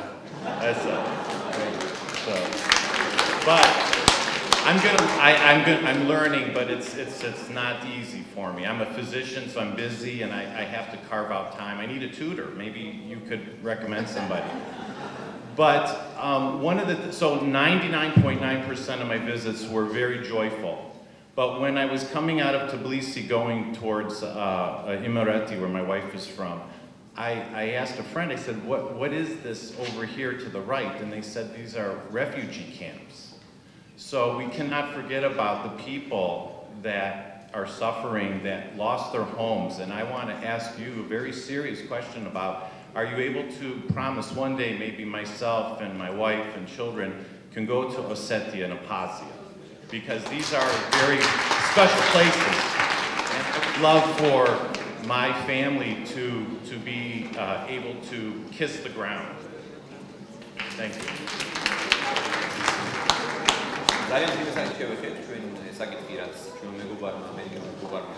But I'm learning, but it's not easy for me. I'm a physician, so I'm busy, and I have to carve out time. I need a tutor. Maybe you could recommend somebody. But so 99.9% of my visits were very joyful. But when I was coming out of Tbilisi going towards Imereti, where my wife is from, I asked a friend, I said, what is this over here to the right? And they said, these are refugee camps. So we cannot forget about the people that are suffering, that lost their homes. And I want to ask you a very serious question about, are you able to promise one day maybe myself and my wife and children can go to Ossetia and Abkhazia? Because these are very special places. And I'd love for my family to be able to kiss the ground. Thank you. ძალიან დიდი საინტერესოა ჩვენ საკითხი რაც ჩვენ მეგობარმა ამერიკელ მეგობარმა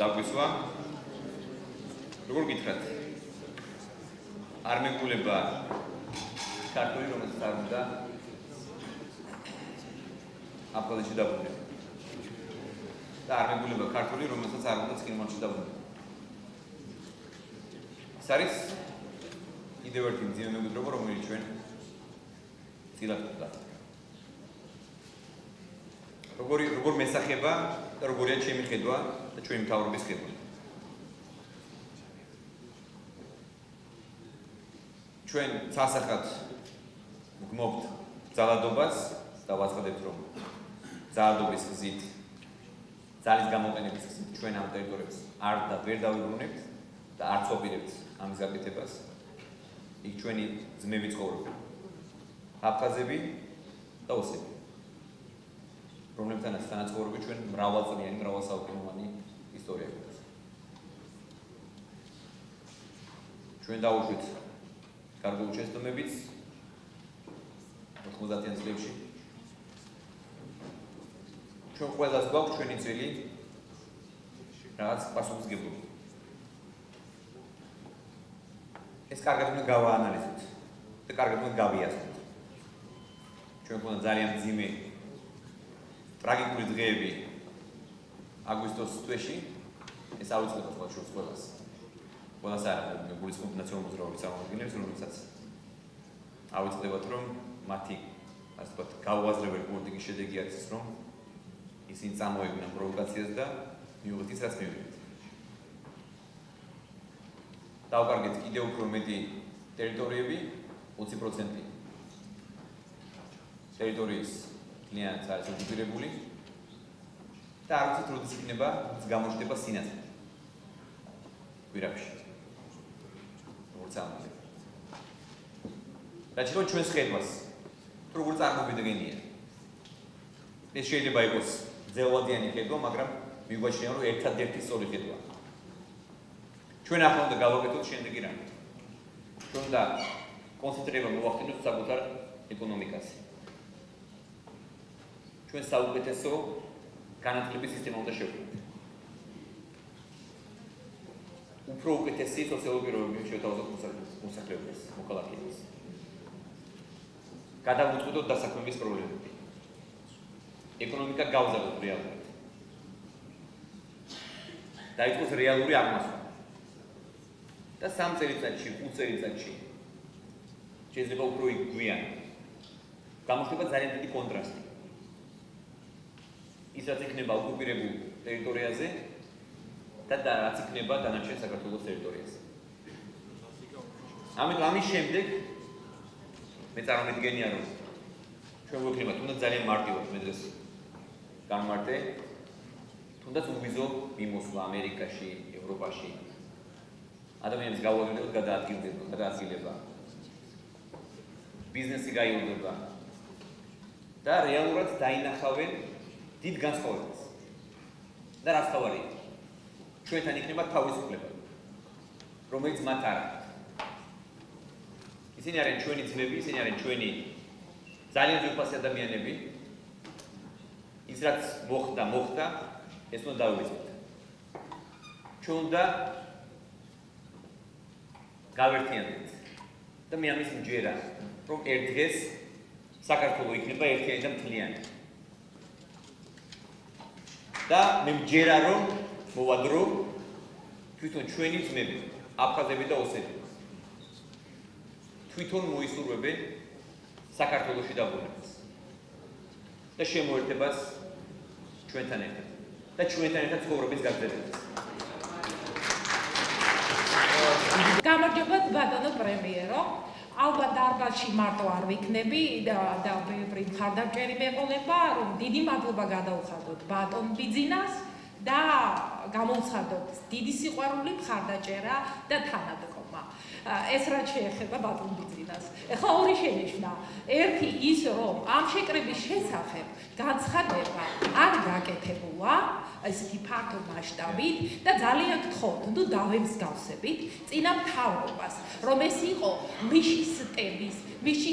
დაგვისვა. როგორ გითხრათ? არ მეგულება ქართული რომელსაც არ უნდა აფხაზეთში დაბრუნდეს. და არ მეგულება ქართული რომელსაც არ უნდა წინმორჩი დაბრუნდეს. ეს არის კიდევ ერთი მძიმე მემკვიდრეობა რომელიც ჩვენ წილად ვხვდათ. როგორ მესახება და როგორია ჩემი ხედვა და ჩვენი მთავრობის ხედვა. ჩვენ სასახად ვგმობთ ძალადობას და ვაცხადებთ რომ ძალადობის გზით ძალის გამოყენების გზით ჩვენ ამ ტერიტორიებს არ და ვერ დავიბრუნებთ და არც ვაპირებთ ამის გაკეთებას. იქ ჩვენი ძმები ცხოვრობენ. აფხაზები და ოსები. რომლებთანაც თანაცხოვრები ჩვენ მრავალწლიანი, მრავალსაუკუნოვანი ისტორია გვაქვს. ჩვენ დავუშვით გარკვეულ შეცდომებიც 90-იან წლებში. ჩვენ ყველას გვაქვს ჩვენი ძველი რაღაც პასუხისმგებლობა. ეს კარგად უნდა გავაანალიზოთ და კარგად უნდა გავიაზროთ. ჩვენ გვქონდა ძალიან მძიმე ტრაგიკული დღეები აგვისტოს თვეში, ეს აუცილებლად გვაჩვენებს ყველას. ყველას არა, გულისხმობ ნაციონალურ მოძრაობის წარმომადგენლებს, რომელსაც აუცილებლად რომ მათი, ასე ვთქვათ, გაუაზრებელი პოლიტიკის შედეგი არის ის, რომ ისინი წამოეგვნენ პროვოკაციას და მიუღეთ ის, რაც მივიღეთ. დავკარგეთ კიდევ უფრო მეტი ტერიტორიები, 20% ტერიტორიის კლიანტს არის ოკუპირებული და არ ვიცით როდის იქნება გამოჩნდება სინათლე გვირაბში. როგორც ამბობენ. რაჩემ ჩვენს ხედვას თუ როგორ წარმოვიდგენია. ეს შეიძლება იყოს ძელვადიანი ხედვა, მაგრამ მიგვაჩნია რომ ერთადერთი სწორი ხედვა. ჩვენ ახლა უნდა გავაკეთოთ შემდეგი რამე. ჩვენ უნდა კონცენტრირება მოვახდინოთ საკუთარ ეკონომიკაზე. ჩვენ საუკეთესო განათლების სისტემა უნდა შევქმნით. უფრო უკეთესი სოციალური პირობები შევთავაზოთ მოსახლეობას, მოქალაქეებს. გადავუწყვეტოთ დასაქმების პრობლემები. ეკონომიკა გავზარდოთ რეალურად. დაიწყოს რეალური აღმასვლა. და 3 წელიწადში, 5 წელიწადში შეიძლება უფრო გვიან გამოხდება ძალიან დიდი კონტრასტი. ის რაც იქნება ოკუპირებულ ტერიტორიაზე და რაც იქნება დანარჩენ საქართველოს ტერიტორიაზე. ამის შემდეგ მე წარმოვიდგენია რომ ჩვენ გვექნება თუნდაც ძალიან მარტივად მე დღეს გამმარტე თუნდაც უვიზო მიმოსვლა ამერიკაში, ევროპაში ადამიანის გაუაზრებელად გადაადგილება. ბიზნესი გაიუდება და რეალურად დაინახავენ დიდ განსხვავებას. და რაც თავარია, ჩვენთან იქნება თავისუფლება, რომელიც მათ არ აქვს. ისინი არიან ჩვენი ძმები, ისინი არიან ჩვენი ძალიან ძვირფასი ადამიანები. ის რაც მოხდა, ეს უნდა დავივიწყოთ. ჩვენ უნდა გავერთიანდეთ. და მე ამის მჯერა, რომ ერთ დღეს საქართველო იქნება ერთიანი და მთლიანი. და მე მჯერა რომ მოვადრო თვითონ ჩვენი ძმები, აფხაზები და ოსები. თვითონ მოისურვებენ საქართველოში დაბრუნებას და შემოერთებას ჩვენთან ერთად და ჩვენთან ერთად ცხოვრების გაგრძელებას. გამარჯობა ბატონო პრემიერო. ალბათ დარბაზში მარტო არ ვიქნები და ბევრი მხარდამჭერი მეყოლება, რომ დიდი მადლობა გადავხადოთ ბატონ ბიძინას და გამოვცხადოთ დიდი სიყვარული, მხარდაჭერა და თანადგომა. ეს რაც შეეხება ბატონ ბიძინას. ეხლა ორი შენიშვნა. ერთი ის, რომ ამ შეკრების შესახებ განცხადება არ გაკეთებულა, ესეთი ფართო მასშტაბით და ძალიან გთხოვთ, ნუ დავემსგავსებით წინა მთავრობას, რომ ეს იყო მიშის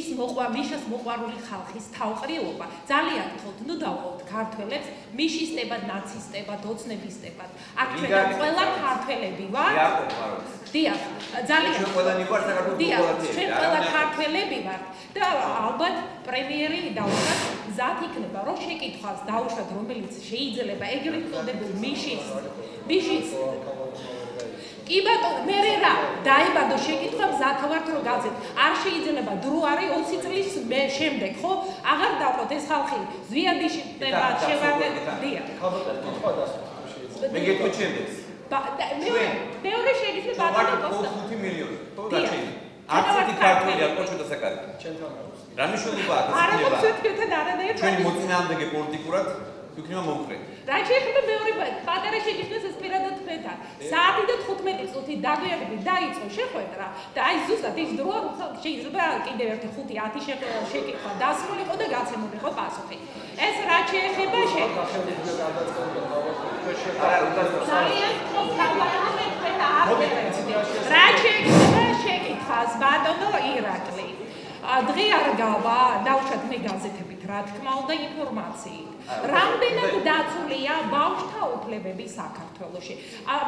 მოყვარული ხალხის თავყრილობა. ძალიან გთხოვთ, ნუ დავყოთ ქართველებს მიშისტებად, ნაცისტებად, ოცნებისტებად. აქ ჩვენ ყველა ქართველები ვართ. დიახ, ძალიან ჩვენ ყველა ქართველები ვართ და ალბათ პრემიერი დავუშვათ მზად იქნება, რომ შეკითხვას დავუშვათ, რომელიც შეიძლება ეგრეთ წოდებულ მიშის კი ბატონო, მე რა დაიბადო შეკითხვა მზად ვართ რომ გავზეთ. არ შეიძლება დრო არის 20 წლის შემდეგ, ხო? აღარ დავყოთ ეს ხალხი ზვიადიშტება შევაგდია. მე გეტყვი ჩემს. მეორე შეკითხვა ბატონო კოსტა 5 მილიონი. ხო, გაჩენილი. არცეთი ქართველი არ ყოჩოდა საკარგო. ჩემთან არის. რა მნიშვნელობა აქვს? არა მოწვეთთან არანაირ ჩვენი მოწინააღმდეგე პოლიტიკურად იქნება მომხრე. რა შეიძლება მეორე პატარა შეკითხვის ეს პირადად თქვენთან. საათი და 15 წუთი დაგვიარებით დაიწყო შეხვედრა და აი ზუსტად ის დროა შეიძლება კიდევ ერთი 5-10 შეკითხვა დასრულიყო და გაცემულიყო პასუხი. ეს რა შეიძლება ძალიან რა შეკითხვას ბატონო ირაკლი. დღე არ გავა, დავუშვათ მე გაზეთებით, რა თქმა უნდა, ინფორმაციით. რამდენად დაცულია ბავშვთა უფლებები საქართველოში?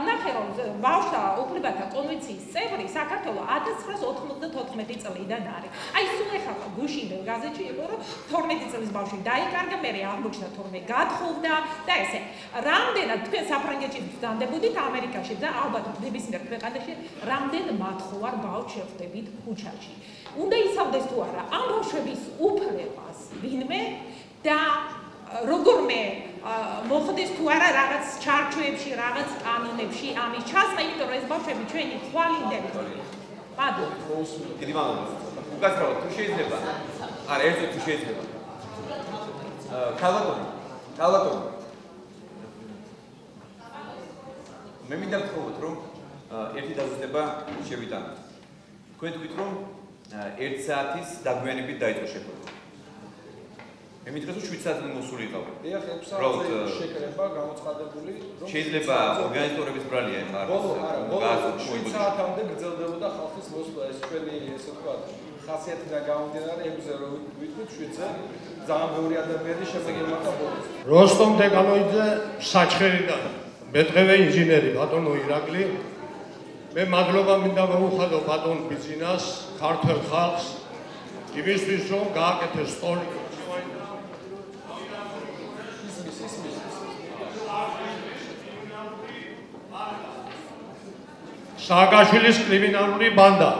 ნახე რომ ბავშვთა უფლებათა კონვენციის წევრი საქართველოს 1994 წლიდან არის. აი სულ ეხლა გუშინდელ გაზეთში იყო რომ 12 წლის ბავშვი დაიკარგა, მე აღმოჩნდა თორმე გათხოვდა და ესე. რამდენად თქვენ საფრანგეთში ვსწანდებოდით ამერიკაში და ალბათ ნებისმიერ ქვეყანაში რამდენ მათხოვარ ბავშვს შეხვდებით ქუჩაში. უნდა იცავდეს თუ არა ამ ბავშვების უფლებას ვინმე და როგორმე მოხდეს თუ არა რაღაც ჩარჩოებში, რაღაც კანონებში ამის ჩასმა, იმიტომ რომ ეს ბავშვები ჩვენი თვალინდელი. მადლობა. დიდი მადლობა. უკაცრავად თუ შეიძლება. არა, ერთად თუ შეიძლება. ქალბატონო. მე მინდა გთხოვოთ, რომ ერთი დაზუსტება შევიტანოთ. თქვენ თქვით, რომ 1 საათის დაგვიანებით დაიწყო შეხვედრა. მე მითხრა რომ 7 საათი მოსული იყავი. დიახ, 6 საათი შეკრება გამოცხადებული, რომ შეიძლება ორგანიზატორების ბრალია ეხლა ბოლო 7 საათამდე გრძელდებოდა ხალხის მოსვლა, ეს ჩვენი ესე ვთქვათ, ხასიათიდან გამომდინარე, 6-ზე რო ვიტყვით 7-ზე ძალიან ბევრი ადამიანი შემოგემართა ბოლოს. როსტომ დეგანოიძე საჩხერიდან, მეთღევე ინჟინერი ბატონო ირაკლი. მე მადლობა მინდა მოუხადო ბატონ ბიძინას, ქართველ ხალხს, იმისთვის რომ გააკეთეს სწორი სააკაშვილის კრიმინალური ბანდა.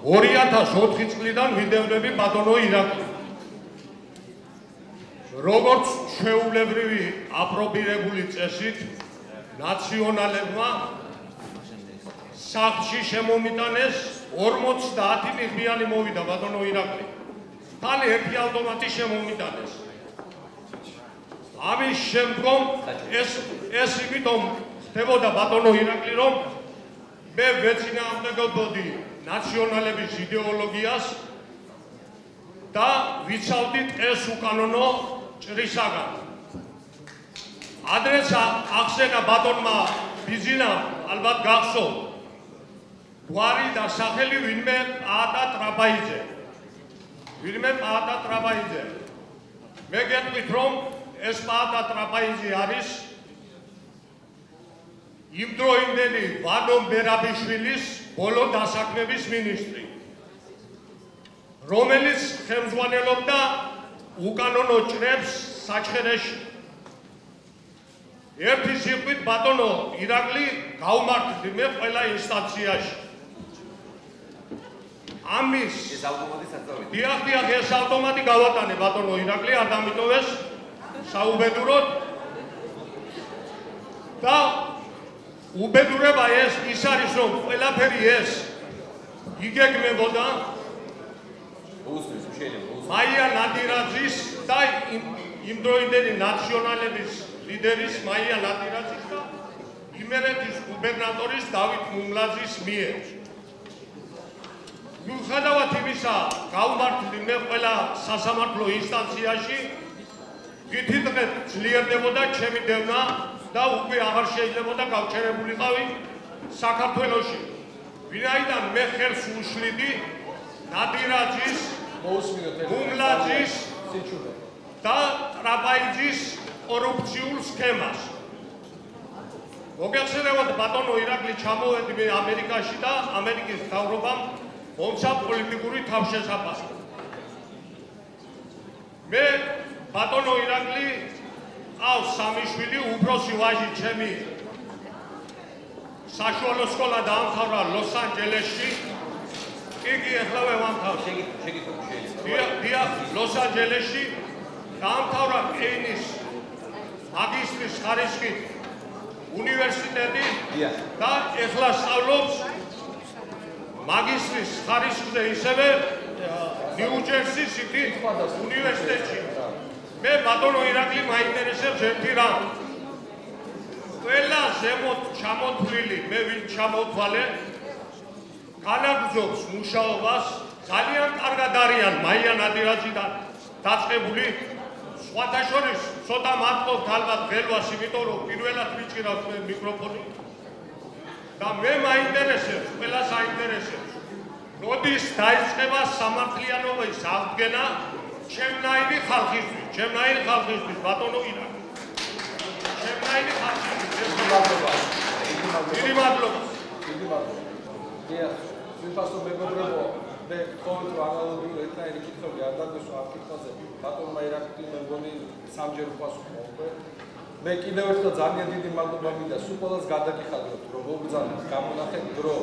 2004 წლიდან ვიდევნები ბატონო ირაკლი. როგორც ჩვეულებრივი აპრობირებული წესით ნაციონალებმა სახლში შემომიტანეს 50 მიღბიანი მოვიდა ბატონო ირაკლი. თან ერთი ავტომატი შემომიტანეს. ამის შემდგომ ეს იმიტომ ხდებოდა ბატონო ირაკლი, რომ მე ვეწინააღმდეგებოდი ნაციონალების იდეოლოგიას და ვიცავდით ეს უკანონო ჭრისაგან. ადრეს ახსენა ბატონმა ბიძინამ, ალბათ გახსოვთ, გვარი და სახელი ვინმე პაატა ტრაბაიძე. მე გეტყვით, რომ ეს პაატა ტრაბაიძე არის იმდროინდელი ვანო მერაბიშვილის ბოლო დასაქმების მინისტრი, რომელიც ხელმძღვანელობდა უკანონო ჭრებს საჩხერეში. ერთი სიყვით ბატონო ირაკლი გავმართდი მე ყველა ინსტანციაში. ამის ეს ავტომატი საწავით. დიახ, ეს ავტომატი გავატანე ბატონო ირაკლი, არ დამიტოვეს საუბედუროდ. და უბედურება ის არის, რომ ყველაფერი ეს იგეგმებოდა მაია ნადირაძის და იმდროინდელი ნაციონალების ლიდერის მაია ნადირაძის და იმერეთის გუბერნატორის დავით მუმლაძის მიერ. მიუხედავად იმისა, გავმართლი მე ყველა სასამართლო ინსტანციაში, თვითდღეთ ძლიერდებოდა ჩემი დევნა და უკვე აღარ შეიძლებოდა გავჩერებულიყავი საქართველოში. ვინაიდან მე ხელს უშლიდი ნადირაძის, მუმლაძის და ტრაპაიძის კორუფციულ სქემას. მოგეხსენებათ ბატონო ირაკლი, ჩამოვედი მე ამერიკაში და ამერიკის მთავრობამ მომცა პოლიტიკური თავშესაფარი. მე ბატონო ირაკლი ყავს სამი შვილი, უფროსი ვაჟი ჩემი საშუალო სკოლა დაამთავრა ლოს-ანჯელესში. კი, ახლავე ვამთავრე. დიახ, ლოს-ანჯელესში დაამთავრა კეინის მაგისტრის ხარისხით უნივერსიტეტი და ეხლა სწავლობს მაგისტრის ხარისხზე ისევე ნიუ-ჯერსის უნივერსიტეტში. მე ბატონო ირაკლი მაინტერესებს ერთი რამ. ყველა ზემოთ ჩამოთვლილი მე ვინ ჩამოთვალე განაგრძობს მუშაობას, ძალიან კარგად არიან მაია ნადირაძიდან დაწყებული. სხვათა შორის ცოტა მათყობთ ალბათ ღელვას, იმიტომ რომ პირველად მიჭირავთ მე მიკროფონი და მე მაინტერესებს, ყველას აინტერესებს, როდის დაიწყება სამართლიანობის აღდგენა ჩემნაირი ხალხისთვის, ბატონო ირაკლი. ჩემნაირი ხალხისთვის. დიდი მადლობა. ვიფასო მეგობრებო, მე გქონდ რომ ანალოგიური ერთნაირი კითხვები არ დაგესვა ამ კითხვაზე. ბატონმა ირაკლი მე მგონი სამჯერ უპასუხა უკვე. მე კიდევ ერთხელ ძალიან დიდი მადლობა მინდა სულ ყველას გადაგიხადოთ, რომ მოგბრძანეთ, გამონახეთ დრო.